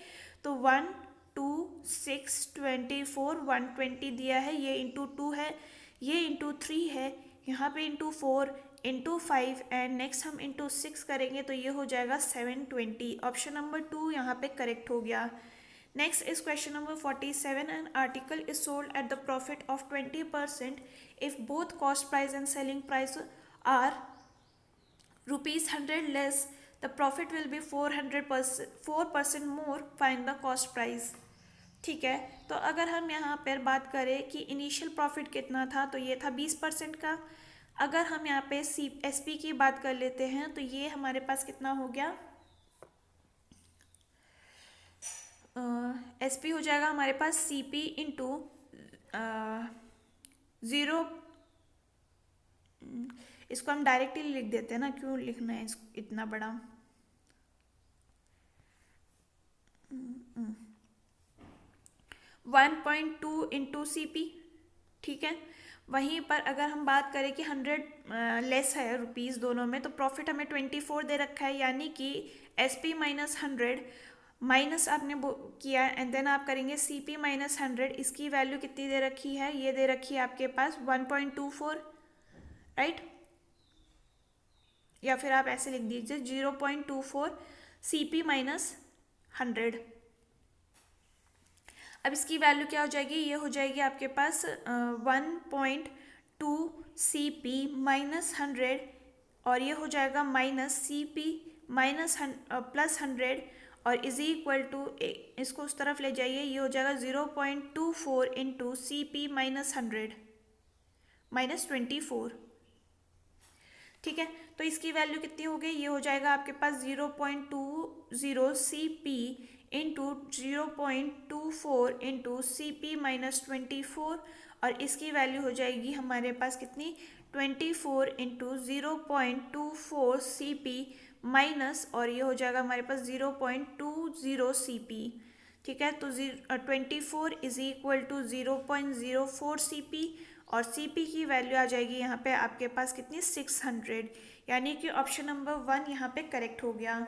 S1: तो 1 2 6 24 120 दिया है, ये इंटू 2 है, ये इंटू 3 है, यहाँ पे इंटू 4 इंटू 5 एंड नेक्स्ट हम इंटू 6 करेंगे तो ये हो जाएगा 720। ऑप्शन नंबर 2 यहाँ पे करेक्ट हो गया। Next is question number 47. An article is sold at the profit of 20% if both cost price and selling price are ₹100 less. The profit will be 4% more. Find the cost price. ठीक है, तो अगर हम यहाँ पर बात करें कि इनिशियल प्रॉफिट कितना था, तो ये था 20% का। अगर हम यहाँ पे SP की बात कर लेते हैं तो ये हमारे पास कितना हो गया, SP हो जाएगा हमारे पास CP इंटू 0। इसको हम डायरेक्टली लिख देते हैं ना, क्यों लिखना है इतना बड़ा। 1.2 इंटू CP। ठीक है, वहीं पर अगर हम बात करें कि 100 लेस है रुपीज़ दोनों में, तो प्रॉफिट हमें 24 दे रखा है, यानी कि SP माइनस 100 माइनस आपने किया एंड देन आप करेंगे CP माइनस 100। इसकी वैल्यू कितनी दे रखी है, ये दे रखी है आपके पास 1.24, राइट, या फिर आप ऐसे लिख दीजिए 0.24 CP माइनस 100। अब इसकी वैल्यू क्या हो जाएगी, ये हो जाएगी आपके पास 1.2 CP माइनस 100, और ये हो जाएगा माइनस CP माइनस प्लस 100, और इज इक्वल टू, इसको उस तरफ ले जाइए, ये हो जाएगा 0.24 इंटू CP माइनस 100 माइनस 24। ठीक है, तो इसकी वैल्यू कितनी हो गई, ये हो जाएगा आपके पास 0.20 CP into 0.24 into CP minus 24, और इसकी वैल्यू हो जाएगी हमारे पास कितनी, 24 इंटू 0.24 CP माइनस, और ये हो जाएगा हमारे पास 0.20 CP। ठीक है, तो 24 इज इक्वल टू 0.04 CP, और CP की वैल्यू आ जाएगी यहाँ पे आपके पास कितनी, 600, यानी कि ऑप्शन नंबर 1 यहाँ पे करेक्ट हो गया।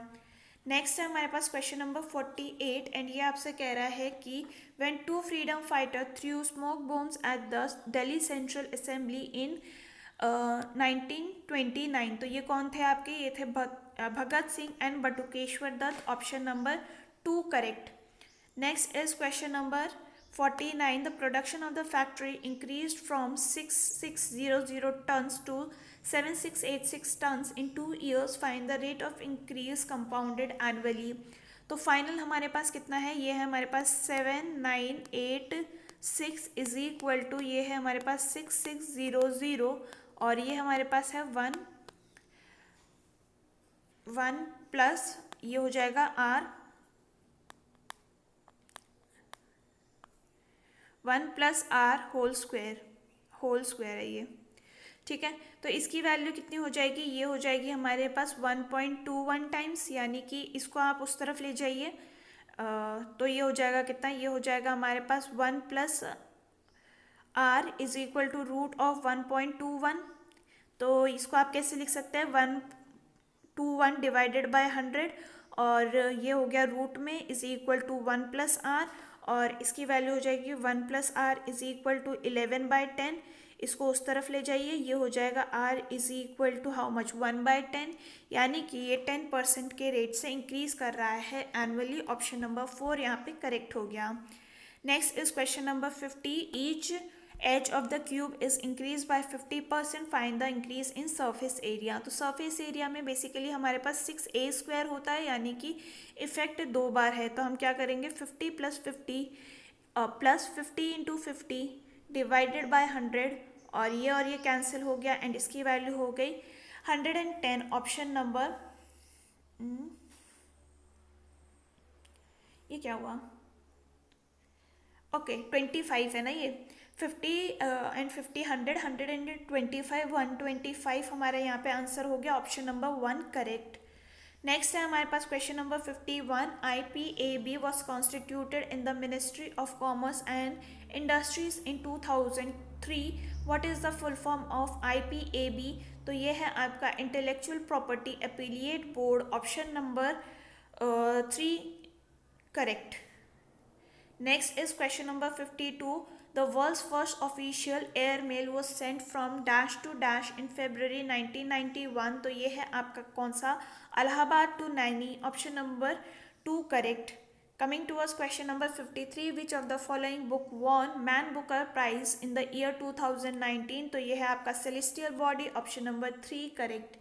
S1: नेक्स्ट है हमारे पास क्वेश्चन नंबर 48 एंड ये आपसे कह रहा है कि when 2 freedom fighter through smoke bombs at the Delhi central assembly in 1929। तो ये कौन थे आपके, ये थे Bhagat Singh and Batukeshwar Dutt, option number 2 correct. Next is question number 49. The production of the factory increased from 6600 tons to 7686 tons in 2 years. Find the rate of increase compounded annually. तो final हमारे पास कितना है, ये है हमारे पास 7986 इज इक्वल टू, ये है हमारे पास 6600 और ये हमारे पास है 1 प्लस ये हो जाएगा r 1 plus r whole square है ये, ठीक है। तो इसकी वैल्यू कितनी हो जाएगी, ये हो जाएगी हमारे पास 1.21 टाइम्स, यानी कि इसको आप उस तरफ ले जाइए तो ये हो जाएगा कितना, ये हो जाएगा हमारे पास 1 plus r is equal to root of 1.21। तो इसको आप कैसे लिख सकते हैं, 121 डिवाइडेड बाय 100 और ये हो गया रूट में is equal to 1 plus r और इसकी वैल्यू हो जाएगी 1 plus r is equal to 11/10। इसको उस तरफ ले जाइए, ये हो जाएगा r is equal to how much 1/10, यानी कि ये 10% के रेट से इंक्रीज कर रहा है एनुअली। ऑप्शन नंबर 4 यहाँ पे करेक्ट हो गया। Next is question number 50. Each edge of the cube is increase by 50%. Find the increase in surface area. तो सरफेस एरिया में बेसिकली हमारे पास 6a² होता है, यानी कि इफेक्ट 2 बार है। तो हम क्या करेंगे, 50 प्लस 50 इंटू 50 डिवाइडेड बाय 100 और ये कैंसिल हो गया एंड इसकी वैल्यू हो गई 110। ऑप्शन नंबर ये क्या हुआ, ओके 25 है ना, ये 50 एंड 50 100 125 125 हमारा यहाँ पे आंसर हो गया। Option number 1 correct. नेक्स्ट है हमारे पास question number 51. IPAB was constituted in the ministry of commerce and industries in 2003. What is the full form of IPAB? तो ये है आपका intellectual property appellate board. Option number 3 correct. Next is question number 52. The world's first official air mail was sent from dash to dash in February 1991. तो ये है आपका कौन सा, Allahabad to Naini. Option number 2 correct. Coming towards question number 53. Which of the following book won Man Booker Prize in the year 2019? तो ये है आपका Celestial Body। Option number 3 correct.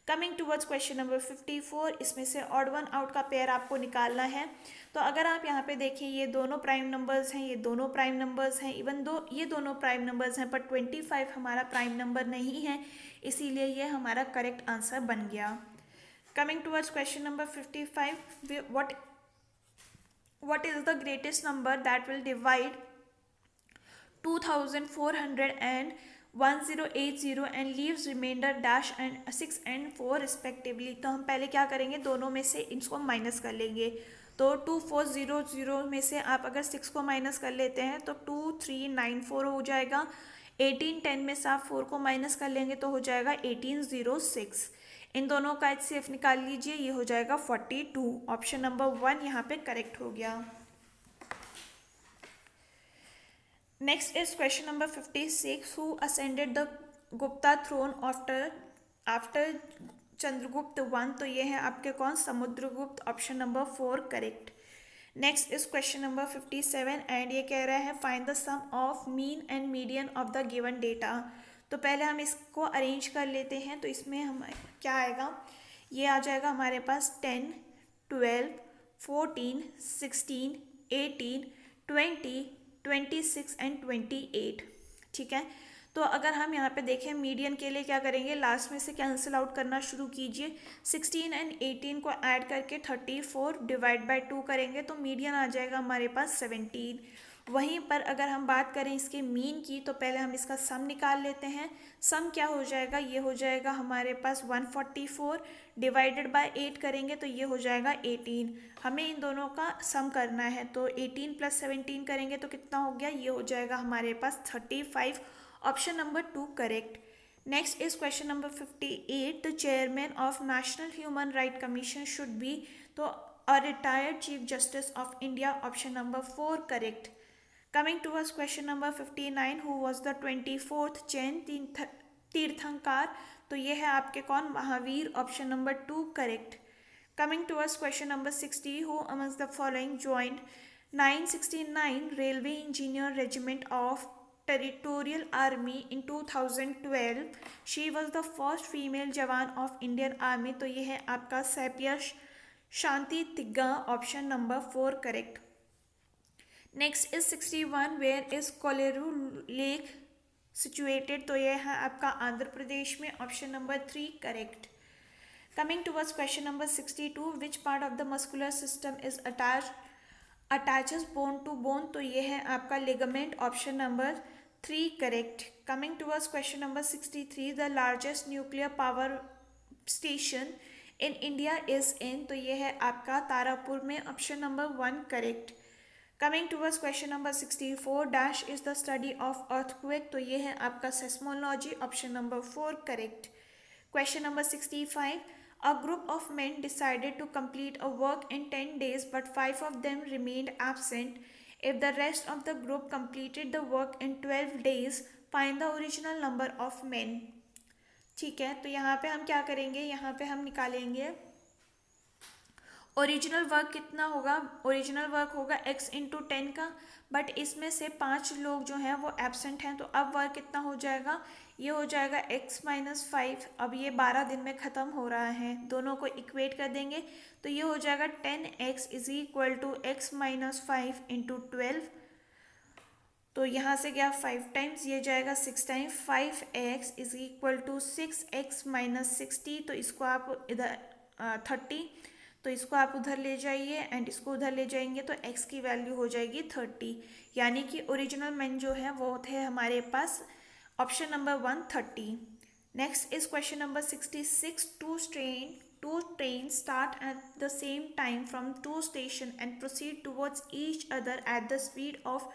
S1: Coming towards question number 54. इसमें से ऑड वन आउट का pair आपको निकालना है। तो अगर आप यहाँ पे देखें, ये दोनों प्राइम नंबर्स हैं, ये दोनों प्राइम नंबर्स हैं, इवन दो ये दोनों प्राइम नंबर्स हैं, पर 25 हमारा प्राइम नंबर नहीं है, इसीलिए ये हमारा करेक्ट आंसर बन गया। Coming towards question number 55. What is the greatest number that will divide 2400 and 1080 and leaves remainder dash and 6 and 4 respectively. तो हम पहले क्या करेंगे, दोनों में से इसको माइनस कर लेंगे। तो 2400 में से आप अगर 6 को माइनस कर लेते हैं तो 2394 हो जाएगा। 1810 में से आप 4 को माइनस कर लेंगे तो हो जाएगा 1806। इन दोनों का HCF निकाल लीजिए, ये हो जाएगा 42। ऑप्शन नंबर 1 यहाँ पे करेक्ट हो गया। Next is question number 56. Who ascended the Gupta throne after Chandragupta I? तो ये है आपके कौन, Samudragupta. Option number 4 correct. Next is question number 57 and ये कह रहा है find the sum of mean and median of the given data. तो पहले हम इसको अरेंज कर लेते हैं। तो इसमें हम क्या आएगा, ये आ जाएगा हमारे पास 10 12 14 16 18 20 26 एंड 28, ठीक है। तो अगर हम यहाँ पे देखें मीडियन के लिए क्या करेंगे, लास्ट में से कैंसिल आउट करना शुरू कीजिए। 16 एंड 18 को ऐड करके 34 डिवाइड बाय 2 करेंगे तो मीडियन आ जाएगा हमारे पास 17। वहीं पर अगर हम बात करें इसके मीन की, तो पहले हम इसका सम निकाल लेते हैं। सम क्या हो जाएगा, ये हो जाएगा हमारे पास 144 डिवाइडेड बाय 8 करेंगे तो ये हो जाएगा 18। हमें इन दोनों का सम करना है, तो 18 प्लस 17 करेंगे तो कितना हो गया, ये हो जाएगा हमारे पास 35। Option number 2 correct. Next is question number 58. The chairman of national human right commission should be, तो a retired chief justice of India. Option number 4 correct. Coming towards question number 59. Who was the 24th Jain tirthankar? तो ये है आपके कौन, Mahavir. Option number 2 correct. Coming towards question number 60. Who amongst the following joined 969 railway engineer regiment of territorial army in 2012 she was the first female jawan of Indian army. तो ये है आपका sapper Shanti Tigga, option number 4 correct. Next is 61 where is Kolleru lake situated. तो ये है आपका आंध्र प्रदेश में, option number 3 correct. Coming towards question number 62, which part of the muscular system is attaches bone to bone? तो ये है आपका ligament, option number 3 correct. Coming towards question number 63, the largest nuclear power station in India is in? तो ये है आपका तारापुर में, option number 1 correct. Coming towards question number 64, dash is the study of earthquake. तो ये है आपका seismology, option number 4 correct. Question number 65. A group of men decided to complete a work in 10 days, but 5 of them remained absent. If the rest of the group completed the work in 12 days, find the original number of men. ठीक है, तो यहाँ पे हम क्या करेंगे, यहाँ पे हम निकालेंगे ओरिजिनल वर्क कितना होगा। ओरिजिनल वर्क होगा x इंटू 10 का, बट इसमें से 5 लोग जो हैं वो एबसेंट हैं, तो अब वर्क कितना हो जाएगा, ये हो जाएगा x-5। अब ये 12 दिन में ख़त्म हो रहा है, दोनों को इक्वेट कर देंगे तो ये हो जाएगा 10x is equal to x-5 into 12। तो यहाँ से क्या 5 टाइम्स, ये जाएगा 6 times, 5x is equal to 6x-60। तो इसको आप इधर 30, तो इसको आप उधर ले जाइए एंड इसको उधर ले जाएंगे तो x की वैल्यू हो जाएगी 30, यानी कि ओरिजिनल मैन जो है वो थे हमारे पास option number 1 30। Next is question number 66। Two train start at the same time from 2 station and proceed towards each other at the speed of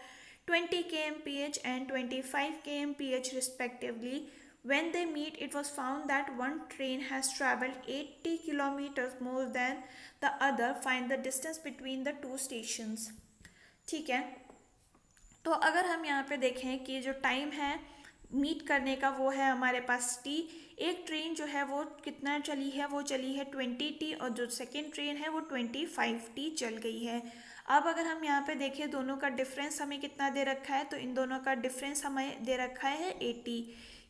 S1: 20 kmph and 25 kmph respectively. When they meet, it was found that one train has travelled 80 kilometers more than the other. Find the distance between the 2 stations. ठीक है, तो अगर हम यहाँ पे देखें कि जो टाइम है मीट करने का वो है हमारे पास t। एक ट्रेन जो है वो कितना चली है, वो चली है 20t, और जो सेकेंड ट्रेन है वो 25t चल गई है। अब अगर हम यहाँ पे देखें दोनों का डिफरेंस हमें कितना दे रखा है, तो इन दोनों का डिफरेंस हमें दे रखा है 80,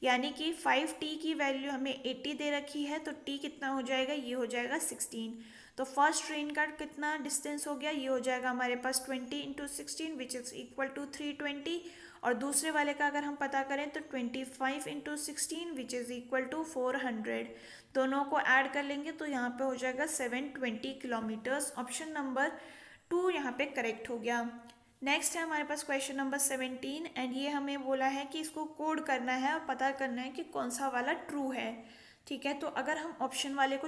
S1: यानी कि 5t की वैल्यू हमें 80 दे रखी है, तो t कितना हो जाएगा, ये हो जाएगा 16। तो फर्स्ट ट्रेन का कितना डिस्टेंस हो गया, ये हो जाएगा हमारे पास 20 into 16 which is equal to 320, और दूसरे वाले का अगर हम पता करें तो 25 into 16 which is equal to 400। दोनों को ऐड कर लेंगे तो यहाँ पे हो जाएगा 720 किलोमीटर्स। ऑप्शन नंबर 2 यहाँ पे करेक्ट हो गया। नेक्स्ट है हमारे पास क्वेश्चन नंबर 17 एंड ये हमें बोला है कि इसको कोड करना है और पता करना है कि कौन सा वाला ट्रू है। ठीक है, तो अगर हम ऑप्शन 1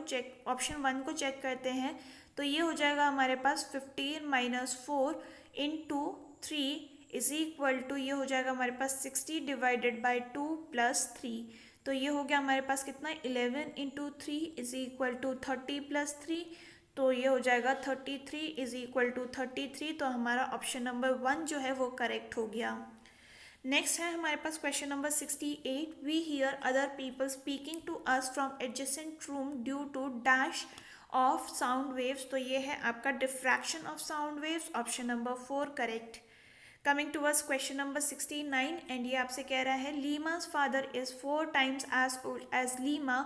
S1: को चेक करते हैं तो ये हो जाएगा हमारे पास 15 minus 4 into 3 is equal to, ये हो जाएगा हमारे पास 60 डिवाइडेड बाई 2 प्लस 3। तो ये हो गया हमारे पास कितना 11 into 3 is equal to 30 plus 3, तो ये हो जाएगा 33 इज इक्वल टू 33। तो हमारा ऑप्शन नंबर 1 जो है वो करेक्ट हो गया। नेक्स्ट है हमारे पास question number 68। We hear other people speaking to us from adjacent room due to dash of sound waves. तो ये है आपका diffraction of sound waves, option number 4 correct. Coming towards question number 69 and ये आपसे कह रहा है Leema's father is 4 times as old as Leema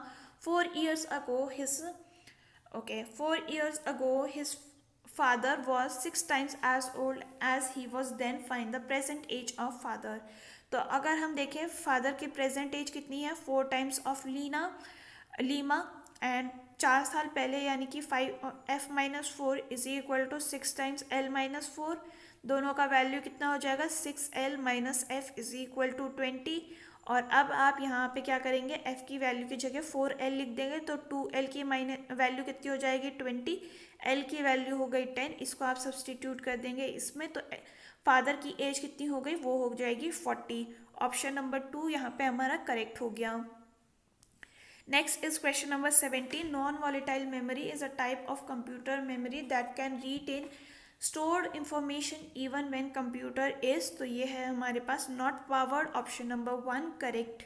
S1: 4 years ago his 4 years ago his father was 6 times as old as he was then. Find the present age of father. तो अगर हम देखें father की प्रेजेंट एज कितनी है 4 times ऑफ लीमा एंड 4 साल पहले यानी कि 5f-4 is equal to 6 times l-4। दोनों का वैल्यू कितना हो जाएगा 6l minus f is equal to 20। और अब आप यहाँ पे क्या करेंगे f की वैल्यू की जगह 4l लिख देंगे तो 2l की वैल्यू कितनी हो जाएगी 20, l की वैल्यू हो गई 10। इसको आप सब्सटीट्यूट कर देंगे इसमें तो फादर की एज कितनी हो गई वो हो जाएगी 40। ऑप्शन नंबर 2 यहाँ पे हमारा करेक्ट हो गया। Next is question number 70। Non volatile memory is a type of computer memory that can retain stored information even when computer is, तो ये है हमारे पास not powered, option number 1 correct.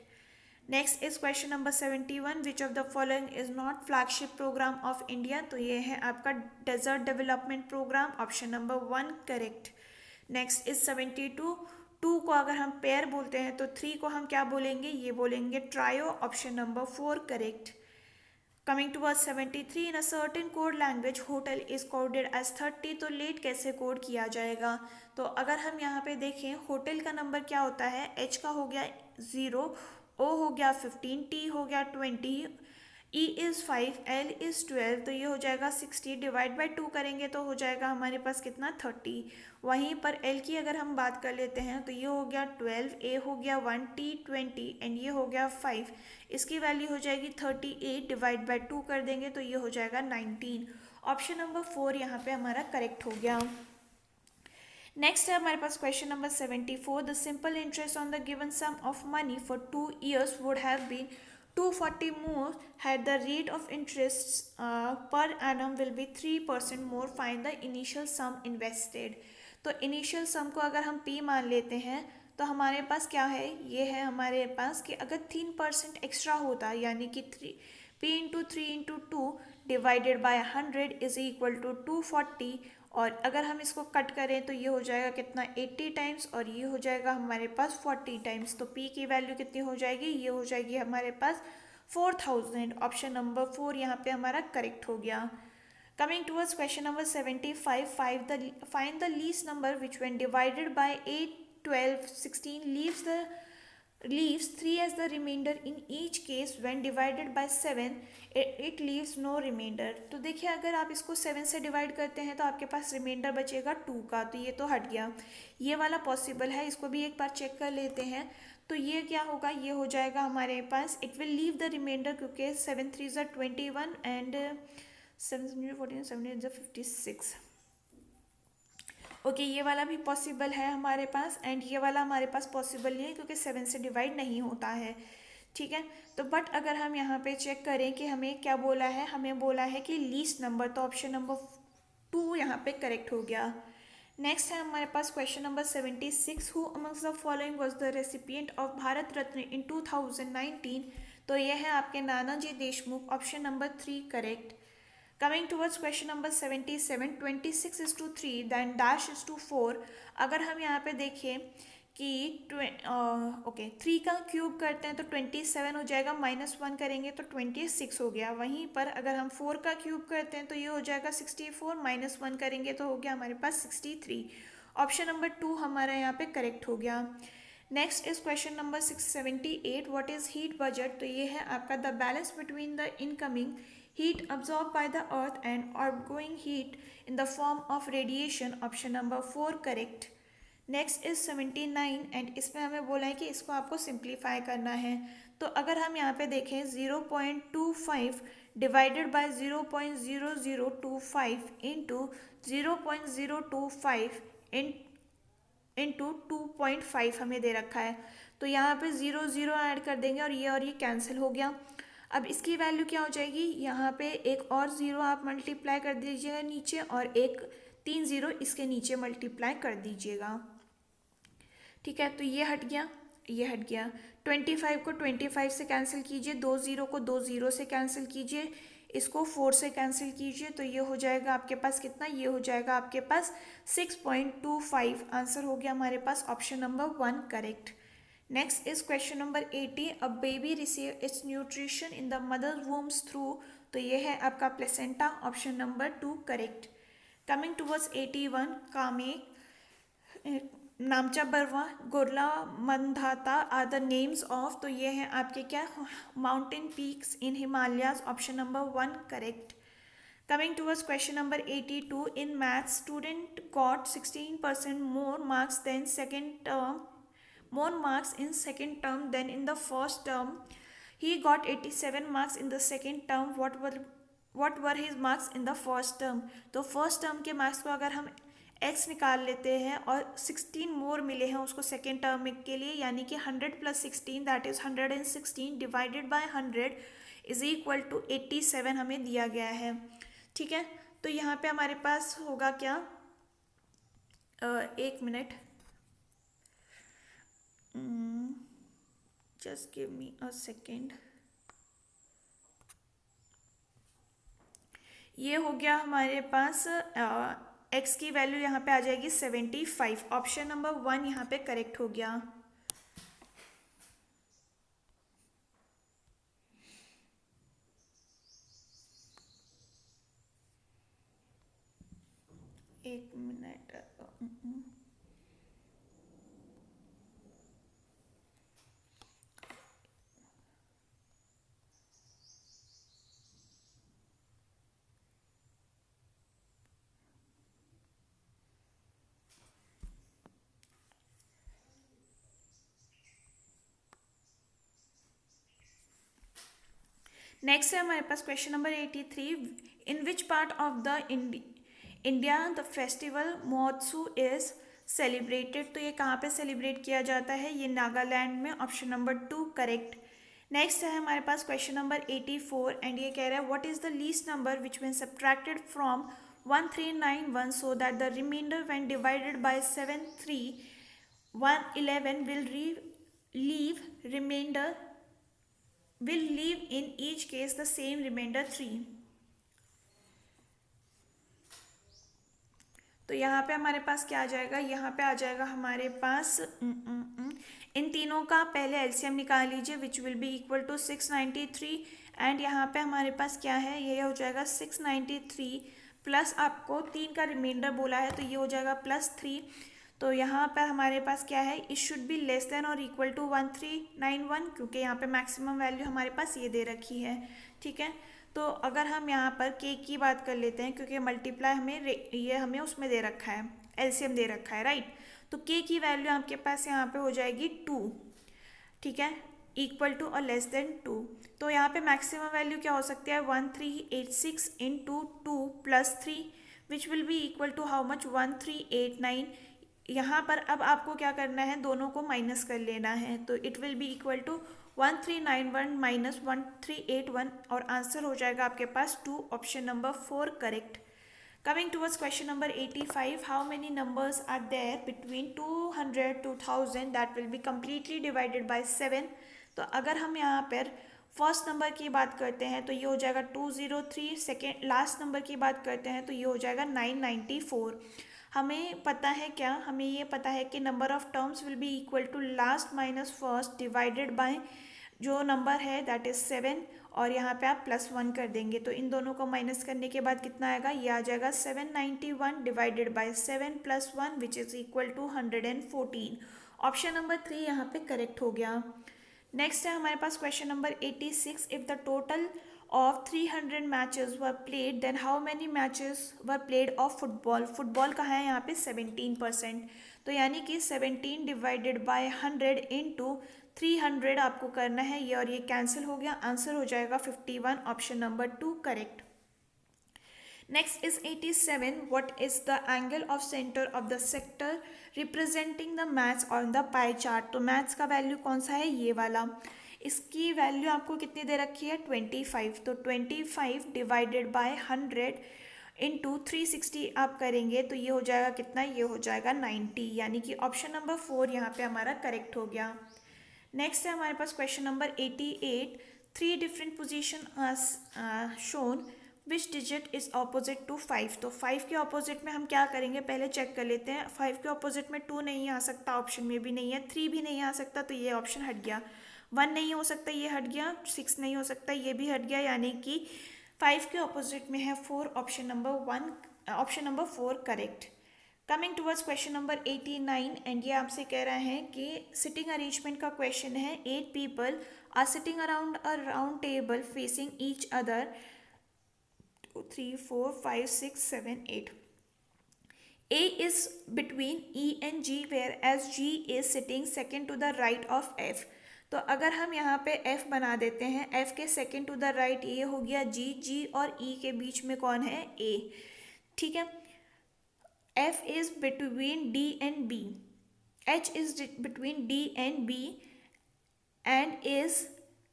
S1: Next is question number 71। Which of the following is not flagship programme of India. तो ये है आपका desert development programme, option number 1 correct. Next is 72, 2 को अगर हम पेयर बोलते हैं तो 3 को हम क्या बोलेंगे, ये बोलेंगे trio, option number 4 correct. Coming to 73, in a certain code language hotel is coded as 30, तो लेट कैसे कोड किया जाएगा। तो अगर हम यहाँ पे देखें, होटल का नंबर क्या होता है, एच का हो गया 0, ओ हो गया 15, टी हो गया 20, ई इज़ 5, एल इज़ 12, तो ये हो जाएगा 60, डिवाइड बाई 2 करेंगे तो हो जाएगा हमारे पास कितना 30। वहीं पर एल की अगर हम बात कर लेते हैं तो ये हो गया 12, ए हो गया 1, टी 20 एंड ये हो गया 5, इसकी वैल्यू हो जाएगी 38, डिवाइड बाई 2 कर देंगे तो ये हो जाएगा 19। ऑप्शन नंबर 4 यहाँ पे हमारा करेक्ट हो गया। नेक्स्ट है हमारे पास question number 74, the simple interest on the given sum of money for 2 years would have been 240 more had the rate of interest per annum will be 3% more, find the initial sum invested। तो initial सम को अगर हम p मान लेते हैं तो हमारे पास क्या है, ये है हमारे पास कि अगर 3% एक्स्ट्रा होता यानी कि 3 p into 3 into 2 divided by 100 is equal to 240, और अगर हम इसको कट करें तो ये हो जाएगा कितना 80 टाइम्स और ये हो जाएगा हमारे पास 40 टाइम्स, तो p की वैल्यू कितनी हो जाएगी, ये हो जाएगी हमारे पास 4000। ऑप्शन नंबर 4 यहाँ पे हमारा करेक्ट हो गया। Coming towards question number 75, find the least number which when divided bye 8, 12, 16 leaves 3 as the remainder in each case when divided by 7 it leaves no remainder। तो देखिए अगर आप इसको 7 से डिवाइड करते हैं तो आपके पास रिमाइंडर बचेगा 2 का, तो ये तो हट गया, ये वाला पॉसिबल है, इसको भी एक बार चेक कर लेते हैं। तो ये क्या होगा, ये हो जाएगा हमारे पास it will leave the remainder, क्योंकि 7 3 ज़ा 21 एंड 7 14 7 8 56। ओके ये वाला भी पॉसिबल है हमारे पास, एंड ये वाला हमारे पास पॉसिबल नहीं है क्योंकि 7 से डिवाइड नहीं होता है, ठीक है। तो बट अगर हम यहाँ पे चेक करें कि हमें क्या बोला है, हमें बोला है कि लीस्ट नंबर, तो ऑप्शन नंबर 2 यहाँ पे करेक्ट हो गया। नेक्स्ट है हमारे पास question number 76, who amongst the following was the recipient of Bharat Ratna in 2019। तो ये है आपके Nanaji Deshmukh, option number 3 correct. Coming towards question number 77, 26 is to 3 then dash is to 4। अगर हम यहाँ पे देखें कि 3 का क्यूब करते हैं तो 27 हो जाएगा, -1 करेंगे तो 26 हो गया। वहीं पर अगर हम 4 का क्यूब करते हैं तो ये हो जाएगा 64, -1 करेंगे तो हो गया हमारे पास 63। ऑप्शन नंबर 2 हमारा यहाँ पे करेक्ट हो गया। Next is question number 678, what is heat budget. तो ये है आपका the balance between the incoming heat absorbed by the earth and outgoing heat in the form of radiation, option number 4 correct। Next is 79 and इसमें हमें बोला है कि इसको आपको सिंप्लीफाई करना है। तो अगर हम यहाँ पे देखें 0.25 डिवाइडेड बाय 0.0025 इंटू 0.025 इंटू 2.5 हमें दे रखा है, तो यहाँ पे 0 0 ऐड कर देंगे और ये कैंसिल हो गया। अब इसकी वैल्यू क्या हो जाएगी, यहाँ पे एक और 0 आप मल्टीप्लाई कर दीजिएगा नीचे और एक 3 0 इसके नीचे मल्टीप्लाई कर दीजिएगा, ठीक है। तो ये हट गया, ये हट गया। 25 को 25 से कैंसिल कीजिए, 2 0 को 2 0 से कैंसिल कीजिए, इसको 4 से कैंसिल कीजिए, तो ये हो जाएगा आपके पास कितना, ये हो जाएगा आपके पास 6.25। आंसर हो गया हमारे पास option number 1 correct. Next is question number 80, a baby receive its nutrition in the mother's womb through। तो ये है आपका placenta, option number 2 correct. Coming towards 81, Kamet, Namcha Barwa, Gurla Mandhata are the names of. तो ये है आपके क्या, mountain peaks in Himalayas, option number 1 correct. Coming towards question number 82, in maths student got 16% more marks than second term, more marks in second term than in the first term। He got 87 marks in the second term, what were his marks in the first term। तो first term के marks को अगर हम x निकाल लेते हैं और 16 मोर मिले हैं उसको सेकेंड टर्म के लिए, यानी कि 100 + 16 that is 116 divided by 100 is equal to 87 हमें दिया गया है, ठीक है। तो यहाँ पे हमारे पास होगा क्या, एक minute, just give me a second. ये हो गया हमारे पास एक्स की वैल्यू यहाँ पे आ जाएगी 75। ऑप्शन नंबर 1 यहाँ पे करेक्ट हो गया। एक मिनट। नेक्स्ट है हमारे पास question number 83। In which part of the India the festival Mahotsav is celebrated. तो ये कहाँ पे सेलिब्रेट किया जाता है, ये नागालैंड में। Option number 2 correct. नेक्स्ट है हमारे पास क्वेश्चन नंबर 84 एंड ये कह रहा है what is the least number which when subtracted from 1391 so that the remainder when divided by 73111 will leave in each case the same remainder 3। तो यहाँ पे हमारे पास क्या आ जाएगा, यहाँ पे आ जाएगा हमारे पास इन तीनों का पहले एलसीएम निकाल लीजिए which will be equal to 693 and यहाँ पे हमारे पास क्या है, ये हो जाएगा 693 प्लस आपको 3 का रिमाइंडर बोला है तो ये हो जाएगा +3। तो यहाँ पर हमारे पास क्या है, it should be less than और इक्वल टू 1391 क्योंकि यहाँ पे मैक्सिमम वैल्यू हमारे पास ये दे रखी है। ठीक है, तो अगर हम यहाँ पर के की बात कर लेते हैं क्योंकि मल्टीप्लाई ये हमें उसमें दे रखा है, एलसीएम दे रखा है, राइट। तो के की वैल्यू आपके पास यहाँ पे हो जाएगी 2। ठीक है, इक्वल टू और लेस देन 2। तो यहाँ पे मैक्सिमम वैल्यू क्या हो सकती है, 1386 into 2 plus 3 which will be equal to how much, 1389। यहाँ पर अब आपको क्या करना है, दोनों को माइनस कर लेना है तो it will be equal to 1391 minus 1381 और आंसर हो जाएगा आपके पास 2। Option number 4 correct. Coming towards question number 85। How many numbers are there between 200 to 1000 that will be completely divided by 7। तो अगर हम यहाँ पर फर्स्ट नंबर की बात करते हैं तो ये हो जाएगा 203। सेकेंड लास्ट नंबर की बात करते हैं तो ये हो जाएगा 994। हमें पता है क्या, हमें ये पता है कि number of terms will be equal to last minus first divided by जो नंबर है दैट इज 7 और यहाँ पे आप +1 कर देंगे तो इन दोनों को माइनस करने के बाद कितना आएगा, ये आ जाएगा 791 divided by 7 + 1 which is equal to 114। Option number 3 यहाँ पे करेक्ट हो गया। नेक्स्ट है हमारे पास question number 86। If the total of 300 matches were played then how many matches were played of football। Football का है यहाँ पे 17%। तो यानी कि 17 डिवाइडेड बाय 100 इंटू 300 आपको करना है ये और ये कैंसिल हो गया, आंसर हो जाएगा 51। Option number 2 correct. Next is 87। What is the angle of centre of the sector representing the maths on the pie chart. तो मैथ्स का वैल्यू कौन सा है, ये वाला। इसकी वैल्यू आपको कितनी दे रखी है, 25। तो 25 डिवाइडेड बाय 100 इंटू 360 आप करेंगे तो ये हो जाएगा कितना, ये हो जाएगा 90। यानी कि ऑप्शन नंबर 4 यहाँ पे हमारा करेक्ट हो गया। नेक्स्ट है हमारे पास question number 88। 3 different position shown which digit is opposite to 5। तो 5 के ऑपोजिट में हम क्या करेंगे, पहले चेक कर लेते हैं। 5 के ऑपोजिट में 2 नहीं आ सकता, ऑप्शन में भी नहीं है। 3 भी नहीं आ सकता तो ये ऑप्शन हट गया। 1 नहीं हो सकता, ये हट गया। 6 नहीं हो सकता, ये भी हट गया। यानी कि 5 के ऑपोजिट में है 4। Option number 4 correct. Coming towards question number 89 and ये आपसे कह रहा है कि सिटिंग अरेंजमेंट का क्वेश्चन है। 8 people are sitting around a round table facing each other 2 3 4 5 6 7 8। A is between E and G whereas G is sitting second to the right of F। तो अगर हम यहाँ पे F बना देते हैं, F के सेकेंड टू द राइट ये हो गया G, G और E के बीच में कौन है, A। ठीक है, F is between D and B, H is between D and B and is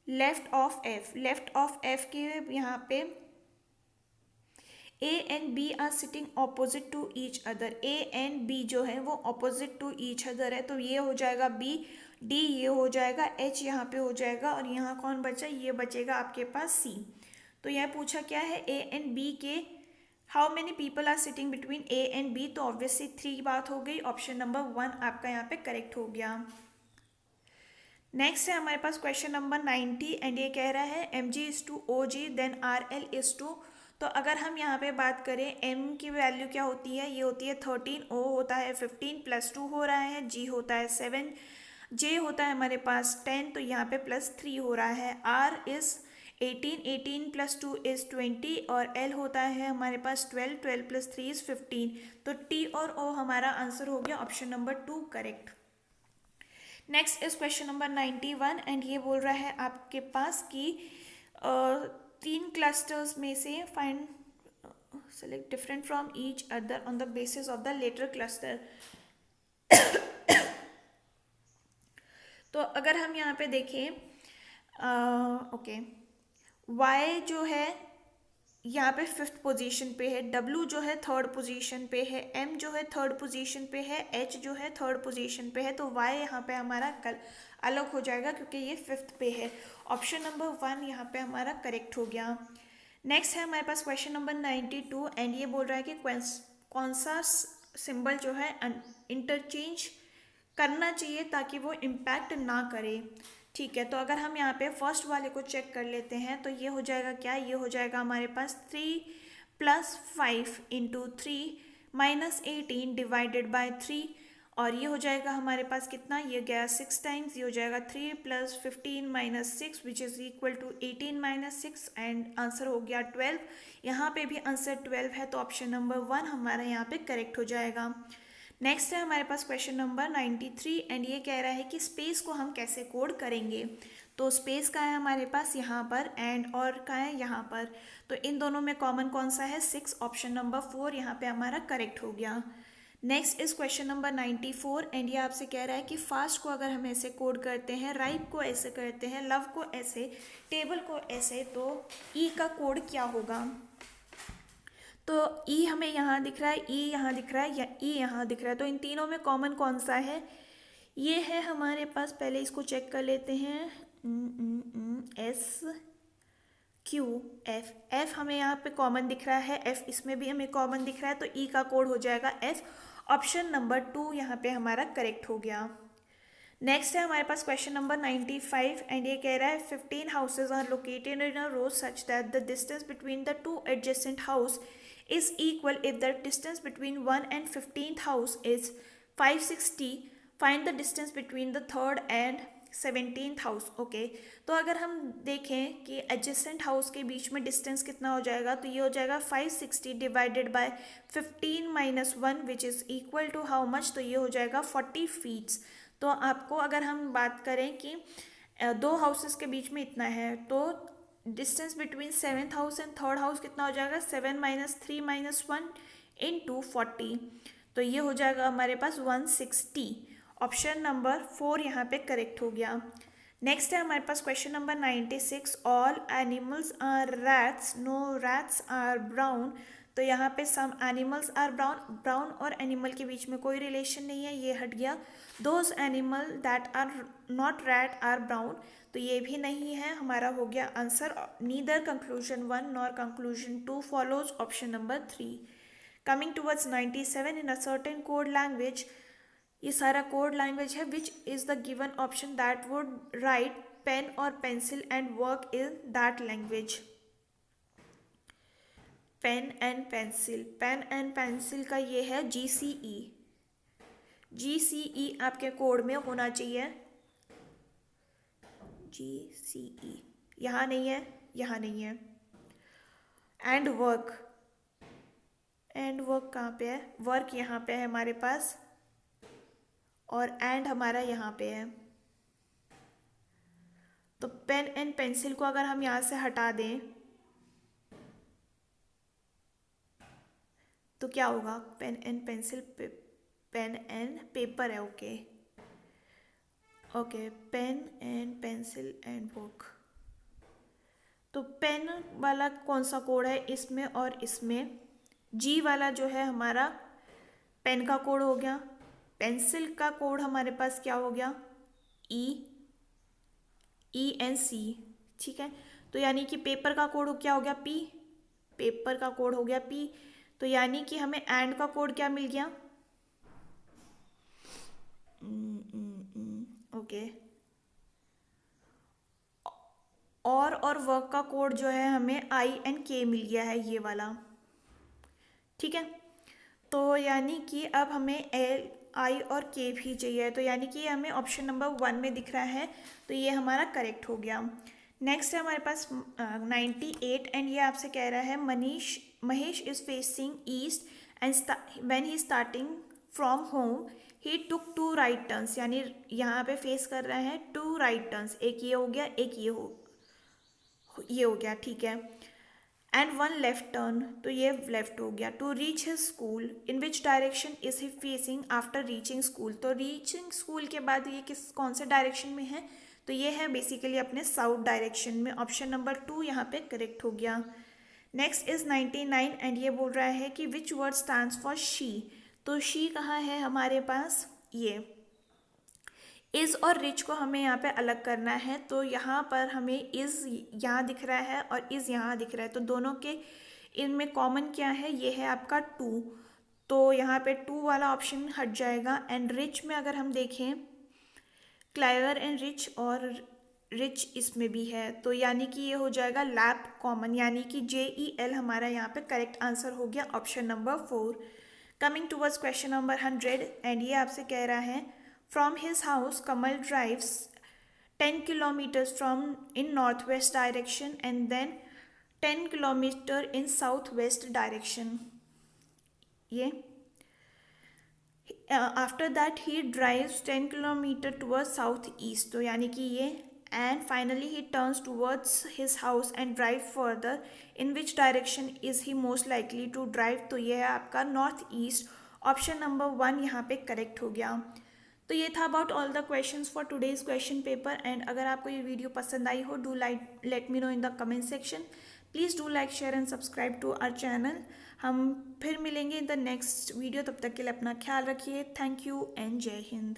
S1: left of F। Left of F के यहाँ पे A and B are sitting opposite to each other. A and B जो है वो opposite to each other है तो ये हो जाएगा B, D ये हो जाएगा, H यहाँ पे हो जाएगा और यहाँ कौन बचा, ये बचेगा आपके पास C। तो यह पूछा क्या है, A and B के how many people are sitting between A and B, तो ऑब्वियसली 3 की बात हो गई, ऑप्शन नंबर 1 आपका यहाँ पे करेक्ट हो गया। नेक्स्ट है हमारे पास क्वेश्चन नंबर 90 एंड ये कह रहा है M G is to O G then R L is to. तो अगर हम यहाँ पे बात करें एम की वैल्यू क्या होती है, ये होती है 13, ओ होता है 15 प्लस 2 हो रहा है, जी होता है 7, जे होता है हमारे पास 10, तो यहाँ पे प्लस 3 हो रहा है, आर इज 18, 18 प्लस 2 इज 20 और एल होता है हमारे पास 12, 12 प्लस 3 इज 15। तो टी और ओ हमारा आंसर हो गया option number 2 correct. Next is question number 91 and ये बोल रहा है आपके पास कि 3 क्लस्टर्स में से find select different from each other on the basis of the letter cluster. तो अगर हम यहाँ पे देखें ओके, वाई जो है यहाँ पे 5th पोजीशन पे है, डब्ल्यू जो है 3rd पोजीशन पे है, एम जो है 3rd पोजीशन पे है, एच जो है 3rd पोजीशन पे है, तो वाई यहाँ पे हमारा कल अलग हो जाएगा क्योंकि ये 5th पे है। ऑप्शन नंबर 1 यहाँ पे हमारा करेक्ट हो गया। नेक्स्ट है हमारे पास क्वेश्चन नंबर 92 एंड ये बोल रहा है कि कौन सा सिंबल जो है इंटरचेंज करना चाहिए ताकि वो इम्पैक्ट ना करे। ठीक है, तो अगर हम यहाँ पे फर्स्ट वाले को चेक कर लेते हैं तो ये हो जाएगा क्या, ये हो जाएगा हमारे पास 3 plus 5 into 3 minus 18 divided by 3, और ये हो जाएगा हमारे पास कितना, ये गया 6 टाइम्स, ये हो जाएगा 3 plus 15 minus 6 which is equal to 18 minus 6 and answer हो गया 12। यहाँ पे भी आंसर 12 है, तो ऑप्शन नंबर 1 हमारा यहाँ पे करेक्ट हो जाएगा। नेक्स्ट है हमारे पास क्वेश्चन नंबर 93 एंड ये कह रहा है कि स्पेस को हम कैसे कोड करेंगे। तो स्पेस का है हमारे पास यहाँ पर एंड और का है यहाँ पर, तो इन दोनों में कॉमन कौन सा है 6, ऑप्शन नंबर 4 यहाँ पे हमारा करेक्ट हो गया। Next is question number 94 and ये आपसे कह रहा है कि फास्ट को अगर हम ऐसे कोड करते हैं, राइट को ऐसे करते हैं, लव को ऐसे, टेबल को ऐसे, तो ई का कोड क्या होगा। तो ई हमें यहाँ दिख रहा है, ई यहाँ दिख रहा है, या ई यहाँ दिख रहा है, तो इन तीनों में कॉमन कौन सा है, ये है हमारे पास, पहले इसको चेक कर लेते हैं, एस क्यू एफ, एफ हमें यहाँ पे कॉमन दिख रहा है, एफ इसमें भी हमें कॉमन दिख रहा है, तो ई का कोड हो जाएगा एफ, ऑप्शन नंबर 2 यहाँ पे हमारा करेक्ट हो गया। नेक्स्ट है हमारे पास क्वेश्चन नंबर 95 एंड ये कह रहा है 15 houses are located in a row such that the distance between the 2 adjacent house is equal if the distance between 1 and 15th house is 560, find the distance between the 3rd and 17th house। Okay, तो अगर हम देखें कि adjacent house के बीच में distance कितना हो जाएगा, तो ये हो जाएगा 560 divided by 15 minus 1 which is equal to how much, तो ये हो जाएगा 40 फीट्स। तो आपको अगर हम बात करें कि 2 हाउसेस के बीच में इतना है, तो distance between 7th house and 3rd house कितना हो जाएगा, 7 माइनस 3 माइनस 1 इंटू 40, तो ये हो जाएगा हमारे पास 160, ऑप्शन नंबर 4 यहाँ पे करेक्ट हो गया। नेक्स्ट है हमारे पास question number 96 all animals are rats, no rats are brown. तो यहाँ पे some animals are brown, brown और एनिमल के बीच में कोई रिलेशन नहीं है, ये हट गया। Those animal that are not rat are brown, तो ये भी नहीं है, हमारा हो गया answer neither conclusion 1 nor conclusion 2 follows, option number 3। Coming towards 97 in a certain code language, ये सारा कोड लैंग्वेज है, which is the given option that would write pen और pencil and work in that language. Pen and pencil, pen and pencil का ये है GCE, GCE आपके code में होना चाहिए, GCE, यहाँ नहीं है, यहाँ नहीं है। एंड वर्क, एंड वर्क कहाँ पे है, वर्क यहाँ पे है हमारे पास, और एंड हमारा यहाँ पे है। तो पेन एंड पेंसिल को अगर हम यहाँ से हटा दें तो क्या होगा, pen and pencil, pen and paper है, okay okay, pen and pencil and book. तो पेन वाला कौन सा कोड है इसमें और इसमें, जी वाला जो है हमारा पेन का कोड हो गया, पेंसिल का कोड हमारे पास क्या हो गया, ENC, ठीक है। तो यानी कि पेपर का कोड क्या हो गया, P, पेपर का कोड हो गया P, तो यानी कि हमें एंड का कोड क्या मिल गया, ओके, और वर्क का कोड जो है हमें आई एंड के मिल गया है, ये वाला, ठीक है। तो यानी कि अब हमें एल आई और के भी चाहिए, तो यानी कि हमें ऑप्शन नंबर 1 में दिख रहा है, तो ये हमारा करेक्ट हो गया। नेक्स्ट है हमारे पास 98 एंड ये आपसे कह रहा है Mahesh is facing east and when he starting from home he took 2 right turns, यानी यहाँ पे फेस कर रहे हैं 2 राइट टर्न्स, एक ये हो गया, एक ये हो गया, ठीक है, एंड 1 लेफ्ट टर्न, तो ये लेफ्ट हो गया। To reach his school in which direction is he facing after reaching school, तो रीचिंग स्कूल के बाद ये कौन से डायरेक्शन में है, तो ये है बेसिकली अपने साउथ डायरेक्शन में। ऑप्शन नंबर 2 यहाँ पे करेक्ट हो गया। नेक्स्ट इज 99 एंड ये बोल रहा है कि which word stands for she, तो शी कहाँ है हमारे पास, ये इज़ और रिच को हमें यहाँ पे अलग करना है, तो यहाँ पर हमें इज़ यहाँ दिख रहा है और इज़ यहाँ दिख रहा है, तो दोनों के इनमें कॉमन क्या है, ये है आपका 2, तो यहाँ पे 2 वाला ऑप्शन हट जाएगा। एंड रिच में अगर हम देखें क्लायर एंड रिच, और रिच इसमें भी है, तो यानी कि ये हो जाएगा लैप कॉमन, यानी कि JEL हमारा यहाँ पे करेक्ट आंसर हो गया, option number 4। Coming towards question number 100 and ये आपसे कह रहा है from his house Kamal drives 10 kilometers from in northwest direction and then 10 kilometer in southwest direction, ये after that he drives 10 kilometer towards south east, तो यानी कि ये and finally he turns towards his house and drive further in which direction is he most likely to drive, तो ये है आपका north east, option number 1 यहाँ पे करेक्ट हो गया। तो ये था about all the questions for today's question paper. And अगर आपको ये वीडियो पसंद आई हो, do like let me know in the comment section, please do like share and subscribe to our channel. हम फिर मिलेंगे इन द नेक्स्ट वीडियो, तब तक के लिए अपना ख्याल रखिए। थैंक यू एंड जय हिंद।